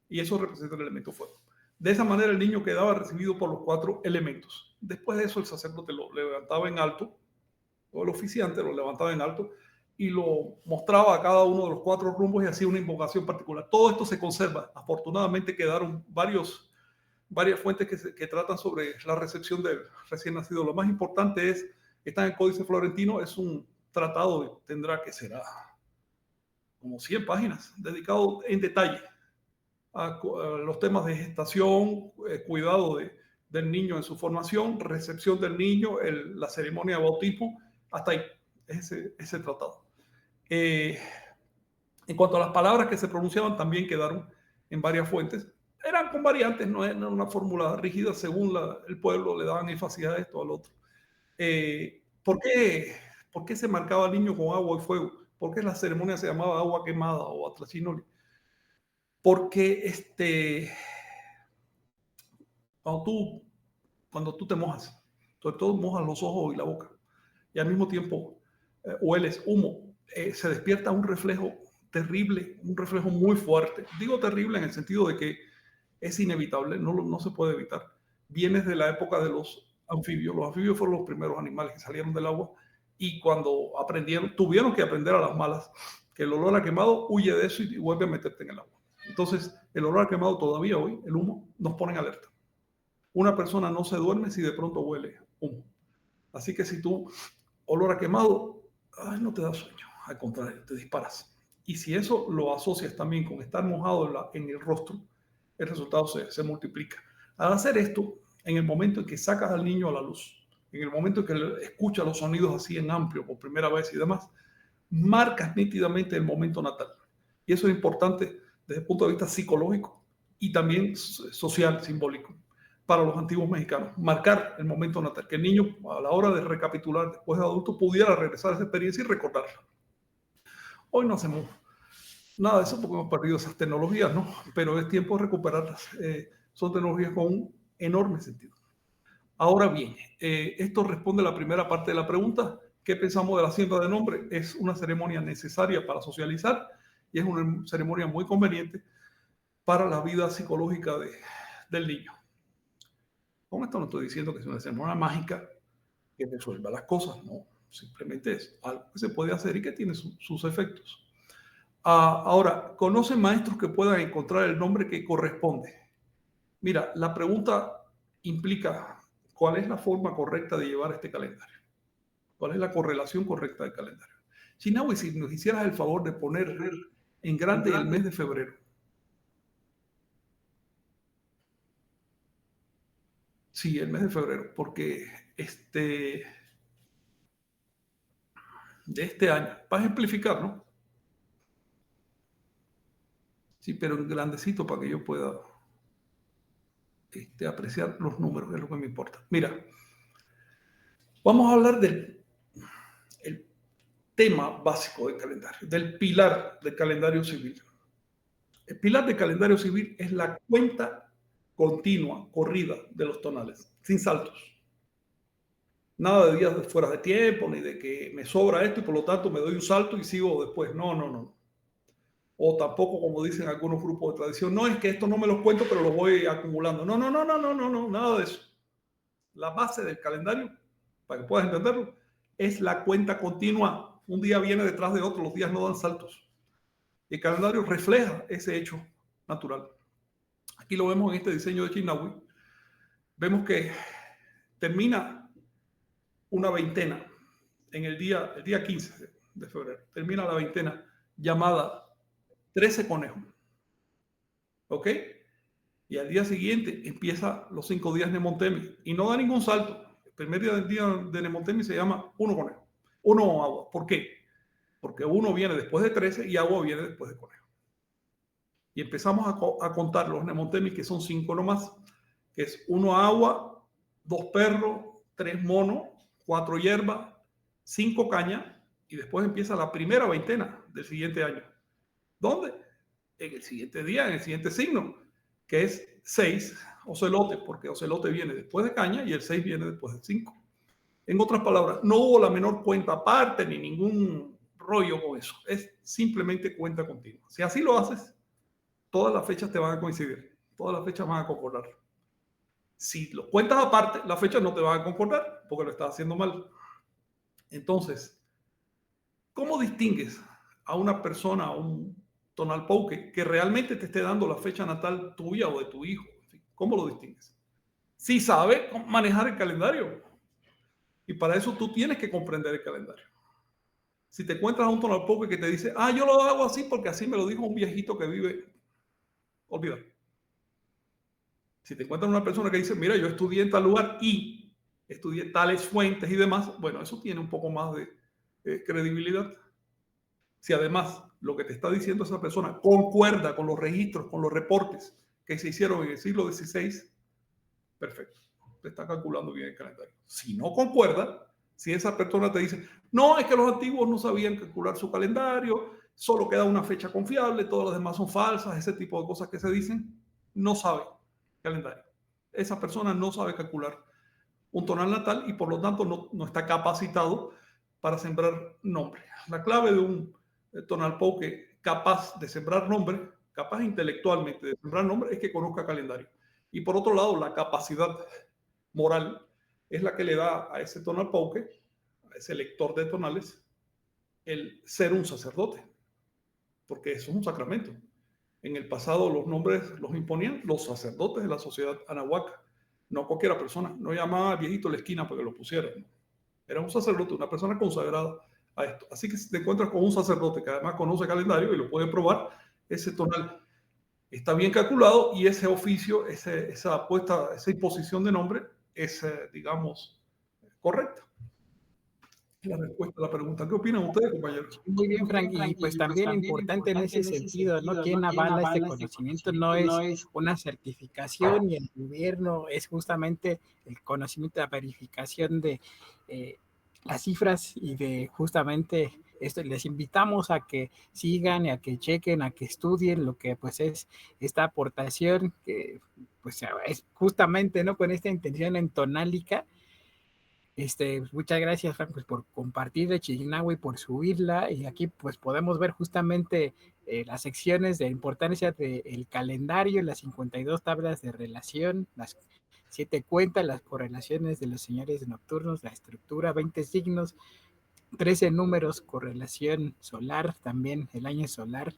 S2: y eso representa el elemento fuego. De esa manera el niño quedaba recibido por los 4 elementos. Después de eso el sacerdote lo levantaba en alto, o el oficiante lo levantaba en alto, y lo mostraba a cada uno de los 4 rumbos y hacía una invocación particular. Todo esto se conserva. Afortunadamente quedaron varias fuentes que tratan sobre la recepción del recién nacido. Lo más importante está en el Códice Florentino, es un tratado, tendrá que será como 100 páginas, dedicado en detalle a los temas de gestación, cuidado del niño en su formación, recepción del niño, la ceremonia de bautismo, hasta ahí, ese tratado. En cuanto a las palabras que se pronunciaban, también quedaron en varias fuentes. Eran con variantes, no era una fórmula rígida, según el pueblo le daban énfasis a esto o al otro. ¿Por ¿Por qué se marcaba al niño con agua y fuego? ¿Por qué la ceremonia se llamaba agua quemada o atrachinoli? Porque cuando tú te mojas, sobre todo mojas los ojos y la boca, y al mismo tiempo hueles humo, se despierta un reflejo terrible, un reflejo muy fuerte. Digo terrible en el sentido de que es inevitable, no se puede evitar. Vienes de la época de los anfibios. Los anfibios fueron los primeros animales que salieron del agua y cuando tuvieron que aprender a las malas que el olor a quemado huye de eso y vuelve a meterte en el agua. Entonces, el olor a quemado todavía hoy, el humo, nos pone en alerta. Una persona no se duerme si de pronto huele humo. Así que si tú olor a quemado, no te da sueño, al contrario, te disparas. Y si eso lo asocias también con estar mojado en el rostro, el resultado se multiplica. Al hacer esto, en el momento en que sacas al niño a la luz, en el momento en que escucha los sonidos así en amplio por primera vez y demás, marcas nítidamente el momento natal. Y eso es importante desde el punto de vista psicológico y también social, simbólico, para los antiguos mexicanos. Marcar el momento natal, que el niño a la hora de recapitular después de adulto pudiera regresar a esa experiencia y recordarla. Hoy no hacemos nada de eso porque hemos perdido esas tecnologías, ¿no? Pero es tiempo de recuperarlas. Son tecnologías con un enorme sentido. Ahora bien, esto responde a la primera parte de la pregunta. ¿Qué pensamos de la siembra de nombre? Es una ceremonia necesaria para socializar y es una ceremonia muy conveniente para la vida psicológica del niño. Con esto no estoy diciendo que es una ceremonia mágica que resuelva las cosas, no. Simplemente es algo que se puede hacer y que tiene sus efectos. Ahora, ¿conocen maestros que puedan encontrar el nombre que corresponde? Mira, la pregunta implica cuál es la forma correcta de llevar este calendario. ¿Cuál es la correlación correcta del calendario? Chinahui, si nos hicieras el favor de poner en grande el mes de febrero. Sí, el mes de febrero, porque de este año, para ejemplificar, ¿no? Sí, pero en grandecito para que yo pueda apreciar los números, que es lo que me importa. Mira, vamos a hablar del tema básico del calendario, del pilar del calendario civil. El pilar del calendario civil es la cuenta continua, corrida de los tonales, sin saltos. Nada de días fuera de tiempo, ni de que me sobra esto y por lo tanto me doy un salto y sigo después. No. O tampoco, como dicen algunos grupos de tradición, no es que esto no me los cuento, pero lo voy acumulando. No, nada de eso. La base del calendario, para que puedas entenderlo, es la cuenta continua. Un día viene detrás de otro, los días no dan saltos. Y el calendario refleja ese hecho natural. Aquí lo vemos en este diseño de Chinahui. Vemos que termina una veintena en el día 15 de febrero. Termina la veintena llamada 13 conejos. ¿Ok? Y al día siguiente empieza los 5 días de Nemontemi y no da ningún salto. El primer día de Nemontemi se llama 1 conejo, 1 agua. ¿Por qué? Porque 1 viene después de 13 y agua viene después de conejo. Y empezamos a contar los Nemontemi, que son 5 nomás, que es 1 agua, 2 perros, 3 monos, 4 hierbas, 5 cañas, y después empieza la primera veintena del siguiente año. ¿Dónde? En el siguiente día, en el siguiente signo, que es 6 ocelote, porque ocelote viene después de caña y el 6 viene después de 5. En otras palabras, no hubo la menor cuenta aparte ni ningún rollo con eso. Es simplemente cuenta continua. Si así lo haces, todas las fechas te van a coincidir. Todas las fechas van a concordar. Si lo cuentas aparte, las fechas no te van a concordar porque lo estás haciendo mal. Entonces, ¿cómo distingues a una persona, a un tonalpouque, que realmente te esté dando la fecha natal tuya o de tu hijo? ¿Cómo lo distingues? Si sabe manejar el calendario. Y para eso tú tienes que comprender el calendario. Si te encuentras a un tonalpouque que te dice, yo lo hago así porque así me lo dijo un viejito que vive, olvídalo. Si te encuentras una persona que dice, mira, yo estudié en tal lugar y estudié tales fuentes y demás, bueno, eso tiene un poco más de credibilidad. Si además lo que te está diciendo esa persona concuerda con los registros, con los reportes que se hicieron en el siglo XVI, perfecto, te está calculando bien el calendario. Si no concuerda, Si esa persona te dice, no, es que los antiguos no sabían calcular su calendario, solo queda una fecha confiable, todas las demás son falsas, ese tipo de cosas que se dicen, no sabe calendario. Esa persona no sabe calcular un tonal natal y por lo tanto no está capacitado para sembrar nombre. La clave de un tonal poke capaz de sembrar nombre, capaz intelectualmente de sembrar nombre, es que conozca calendario. Y por otro lado, la capacidad moral es la que le da a ese tonal poke, a ese lector de tonales, el ser un sacerdote, porque eso es un sacramento. En el pasado los nombres los imponían los sacerdotes de la sociedad anahuaca, no cualquiera persona. No llamaba al viejito de la esquina para que lo pusieran. ¿No? Era un sacerdote, una persona consagrada a esto. Así que si te encuentras con un sacerdote que además conoce calendario y lo puede probar, ese tonal está bien calculado y ese oficio, esa apuesta, esa imposición de nombre es, digamos, correcta. La respuesta a la pregunta. ¿Qué opinan ustedes, compañeros?
S1: Muy bien, Frank, y pues también importante en ese sentido, ¿no? ¿Quién avala este conocimiento? No es una certificación y el gobierno es justamente el conocimiento, la verificación de las cifras y de justamente esto. Les invitamos a que sigan y a que chequen, a que estudien lo que pues es esta aportación que pues es justamente, ¿no? Con esta intención entonálica. Muchas gracias, Frank, pues, por compartir de Chignahua y por subirla. Y aquí pues podemos ver justamente las secciones de importancia del calendario, las 52 tablas de relación, las 7 cuentas, las correlaciones de los señores nocturnos, la estructura, 20 signos, 13 números, correlación solar, también el año solar,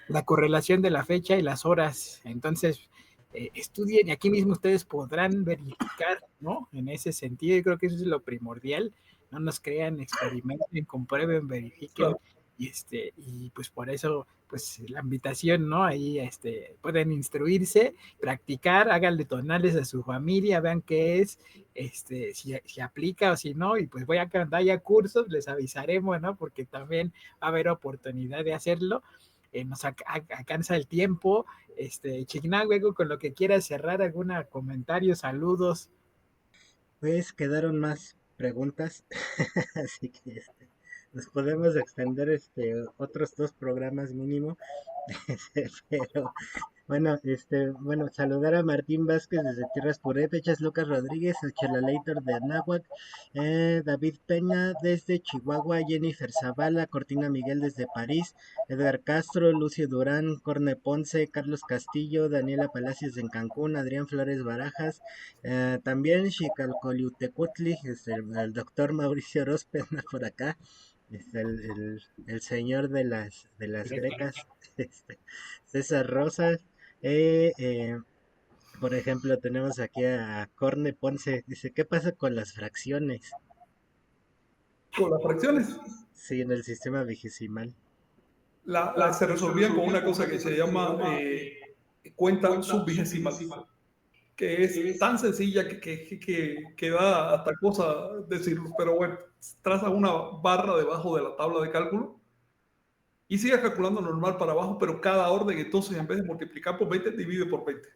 S1: la correlación de la fecha y las horas. Entonces, estudien y aquí mismo ustedes podrán verificar, ¿no? En ese sentido, yo creo que eso es lo primordial. No nos crean, experimenten, comprueben, verifiquen.
S2: Claro.
S1: Y pues por eso, pues la invitación, ¿no? Ahí pueden instruirse, practicar, háganle tonales a su familia, vean qué es, si aplica o si no, y pues voy a cantar ya cursos, les avisaremos, ¿no? Porque también va a haber oportunidad de hacerlo. Nos alcanza el tiempo. Chignahua, con lo que quieras cerrar, algún comentario, saludos.
S3: Pues quedaron más preguntas, así que nos podemos extender otros 2 programas mínimo, pero bueno, saludar a Martín Vázquez desde Tierras Purépechas, Lucas Rodríguez, el Chelalator de Anáhuac, David Peña desde Chihuahua, Jennifer Zavala, Cortina Miguel desde París, Edgar Castro, Lucio Durán, Corne Ponce, Carlos Castillo, Daniela Palacios en Cancún, Adrián Flores Barajas, también Xicalcoliutecutli, el doctor Mauricio Orozpe anda por acá, el señor de las grecas, César Rosas. Eh, eh, por ejemplo, tenemos aquí a Corne Ponce. Dice, ¿qué pasa con las fracciones?
S2: Con las fracciones,
S3: Sí, en el sistema vigesimal.
S2: se resolvían con una cosa que se llama cuenta subvigesimal, que es tan sencilla que da hasta cosa decirlo, pero bueno, trazas una barra debajo de la tabla de cálculo y sigues calculando normal para abajo, pero cada orden entonces en vez de multiplicar por 20 divide por 20.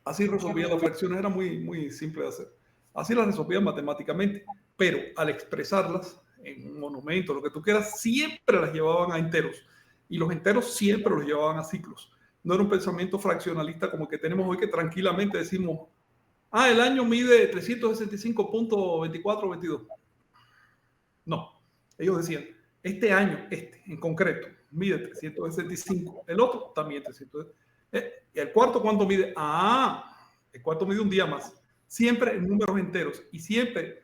S2: Así resolvía las fracciones, era muy, muy simple de hacer. Así las resolvían matemáticamente, pero al expresarlas en un monumento, lo que tú quieras, siempre las llevaban a enteros y los enteros siempre los llevaban a ciclos. No era un pensamiento fraccionalista como el que tenemos hoy, que tranquilamente decimos, el año mide 365.2422. No, ellos decían, este año, en concreto, mide 365, el otro también 300. ¿Y el cuarto cuánto mide? El cuarto mide un día más. Siempre en números enteros y siempre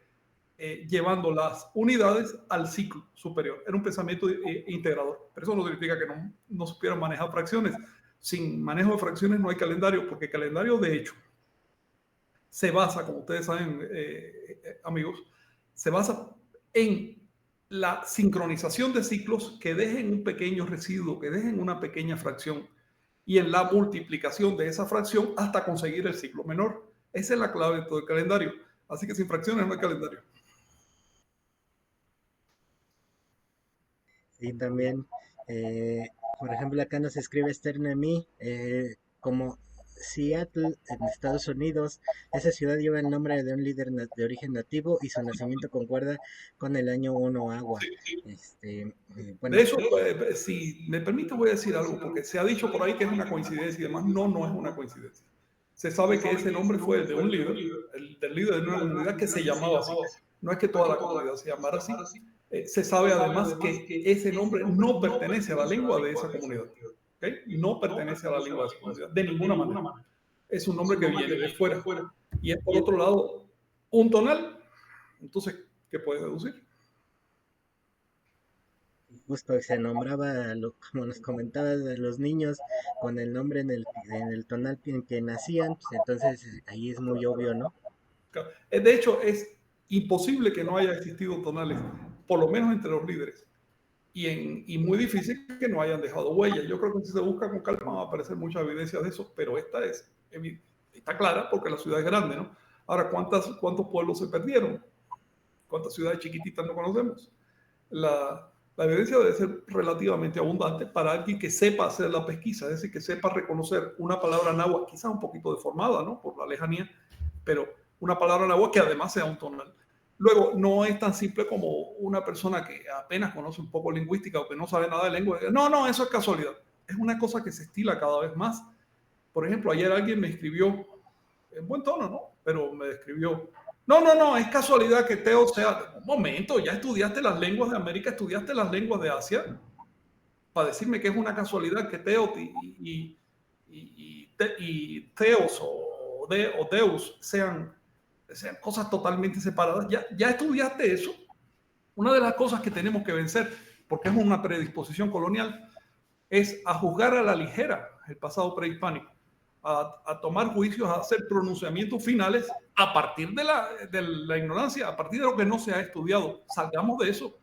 S2: llevando las unidades al ciclo superior. Era un pensamiento integrador. Pero eso no significa que no supieran manejar fracciones. Sin manejo de fracciones no hay calendario, porque el calendario, de hecho, se basa, como ustedes saben, amigos, se basa en la sincronización de ciclos que dejen un pequeño residuo, que dejen una pequeña fracción, y en la multiplicación de esa fracción hasta conseguir el ciclo menor. Esa es la clave de todo el calendario. Así que sin fracciones no hay calendario.
S3: Y también, por ejemplo, acá nos escribe Esther Noemí, como Seattle, en Estados Unidos. Esa ciudad lleva el nombre de un líder de origen nativo y su nacimiento concuerda con el año 1 agua.
S2: De eso, si me permite, voy a decir algo, porque se ha dicho por ahí que es una coincidencia y demás. No, no es una coincidencia. Se sabe que ese nombre fue el de un líder, el del líder de una comunidad que se llamaba así. No es que toda la comunidad se llamara así. Se sabe además que ese nombre no pertenece a la lengua de esa comunidad. ¿Okay? No pertenece a la lengua de esa comunidad, de ninguna manera. Es un nombre que viene de fuera. Y es, por otro lado, un tonal. Entonces, ¿qué puedes deducir?
S3: Justo se nombraba, como nos comentabas, de los niños con el nombre en el tonal en que nacían, pues entonces ahí es muy obvio, ¿no?
S2: De hecho, es imposible que no haya existido tonales, por lo menos entre los líderes. Y muy difícil que no hayan dejado huellas. Yo creo que si se busca con calma va a aparecer mucha evidencia de eso, pero esta está clara porque la ciudad es grande, ¿no? Ahora, ¿cuántos pueblos se perdieron? ¿Cuántas ciudades chiquititas no conocemos? La evidencia debe ser relativamente abundante para alguien que sepa hacer la pesquisa, es decir, que sepa reconocer una palabra náhuatl, quizás un poquito deformada, ¿no? Por la lejanía, pero una palabra náhuatl que además sea un tonal. Luego, no es tan simple como una persona que apenas conoce un poco lingüística o que no sabe nada de lengua. No, eso es casualidad. Es una cosa que se estila cada vez más. Por ejemplo, ayer alguien me escribió, en buen tono, ¿no? Pero me escribió, no, es casualidad que Teo sea... Un momento, ya estudiaste las lenguas de América, estudiaste las lenguas de Asia, para decirme que es una casualidad que Teo y Teos o Deus sean cosas totalmente separadas. Ya estudiaste eso. Una de las cosas que tenemos que vencer, porque es una predisposición colonial, es a juzgar a la ligera el pasado prehispánico, a tomar juicios, a hacer pronunciamientos finales a partir de la ignorancia, a partir de lo que no se ha estudiado. Salgamos de eso.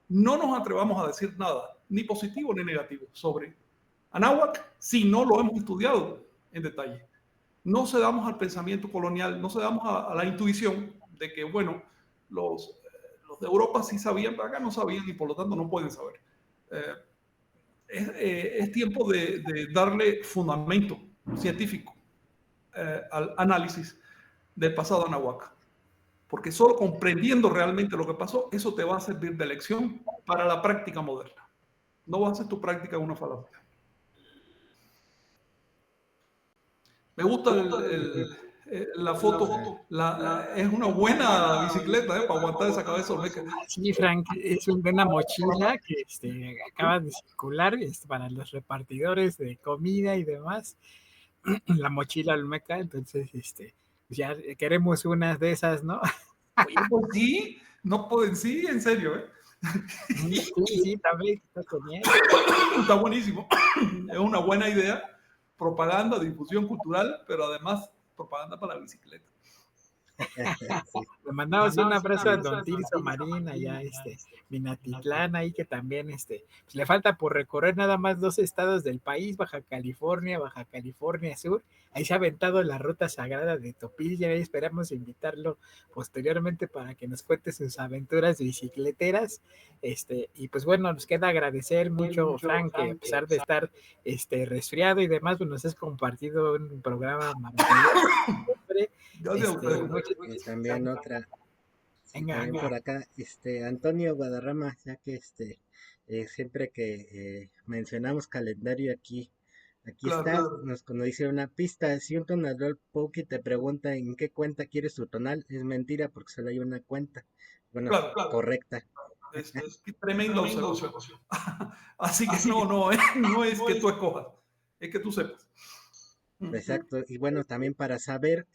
S2: No nos atrevamos a decir nada, ni positivo ni negativo, sobre Anáhuac si no lo hemos estudiado en detalle. No cedamos al pensamiento colonial, no cedamos a la intuición de que, bueno, los de Europa sí sabían, pero acá no sabían y por lo tanto no pueden saber. Es tiempo de darle fundamento científico al análisis del pasado Anáhuac. Porque solo comprendiendo realmente lo que pasó, eso te va a servir de lección para la práctica moderna. No vas a hacer tu práctica una falacia. Me gusta la foto. Es una buena bicicleta para aguantar esa cabeza olmeca.
S1: Sí, Frank, es una mochila que acaba de circular para los repartidores de comida y demás. La mochila olmeca, entonces ya queremos unas de esas, ¿no?
S2: Oye, pues sí, no pueden, sí, en serio, ¿eh?
S1: Sí, también está genial.
S2: Está buenísimo. Es una buena idea. Propaganda, difusión cultural, pero además propaganda para la bicicleta.
S1: Sí. Le mandamos un abrazo a don Tirso Marín, allá Minatitlán, ahí que también pues le falta por recorrer nada más 2 estados del país, Baja California Sur. Ahí se ha aventado la ruta sagrada de Topilla, y esperamos invitarlo posteriormente para que nos cuente sus aventuras bicicleteras. Y pues bueno, nos queda agradecer mucho, Frank, que a pesar de estar resfriado y demás, pues nos has compartido un programa maravilloso.
S3: También otra, también por acá, Antonio Guadarrama, ya que siempre que mencionamos calendario aquí claro, está, claro. Nos dice una pista: si un tonador Poki te pregunta en qué cuenta quieres tu tonal, es mentira porque solo hay una cuenta. Bueno, claro. Correcta.
S2: Es tremenda observación. Así que no es que tú escojas, es que tú sepas.
S3: Exacto, y bueno, también para saber,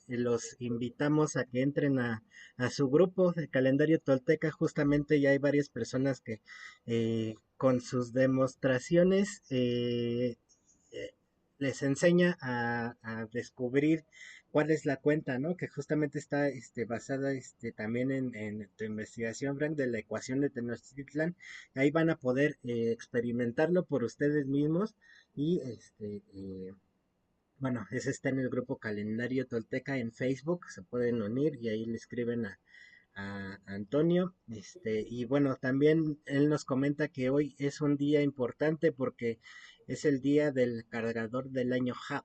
S3: los invitamos a que entren a su grupo de calendario tolteca. Justamente ya hay varias personas que con sus demostraciones les enseña a descubrir cuál es la cuenta, ¿no? Que justamente está basada también en tu investigación, Frank, de la ecuación de Tenochtitlan. Ahí van a poder experimentarlo por ustedes mismos y bueno, ese está en el grupo Calendario Tolteca en Facebook, se pueden unir y ahí le escriben a Antonio. Y bueno, también él nos comenta que hoy es un día importante porque es el día del cargador del año Hap.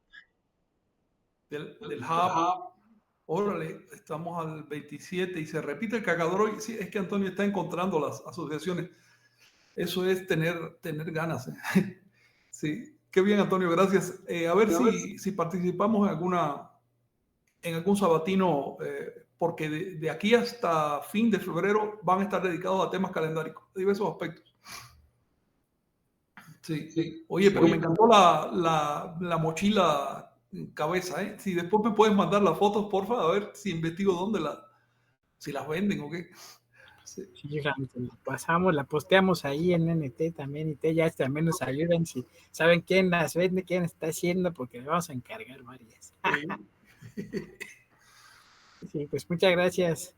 S2: del hub. Órale, estamos al 27 y se repite el cacador hoy. Sí, es que Antonio está encontrando las asociaciones. Eso es tener ganas. Sí, qué bien, Antonio, gracias. A ver si participamos en algún sabatino, porque de aquí hasta fin de febrero van a estar dedicados a temas calendáricos, de diversos aspectos. Sí. Oye, pero me encantó la mochila cabeza, ¿eh? Si después me puedes mandar las fotos, porfa, a ver si investigo dónde si las venden o qué.
S1: Sí, la pasamos, la posteamos ahí en NT también, y ya también nos ayudan si saben quién las vende, quién está haciendo, porque le vamos a encargar varias. Sí, pues muchas gracias,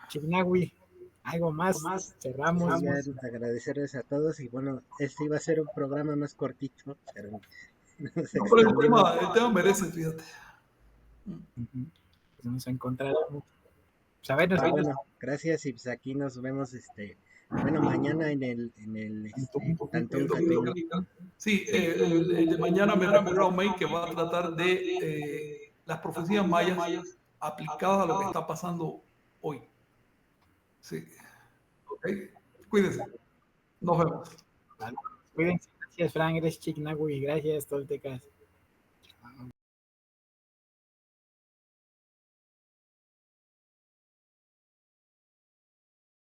S1: Chignahui. ¿Algo más? Cerramos.
S3: Sí, ya agradecerles a todos y bueno, este iba a ser un programa más cortito, pero nos extendimos.
S2: El tema merece, fíjate.
S1: Pues nos encontraremos. Pues a ver,
S3: bueno, gracias y pues aquí nos vemos bueno, mañana en el Cantón Cateño.
S2: Sí, el de mañana me refiero a May, que va a tratar de las profecías mayas aplicadas a lo que está pasando hoy. Sí. Okay. Cuídense. Nos vemos.
S1: Vale. Cuídense. Gracias, Frank. Gracias, Chignahui. Gracias, Toltecas.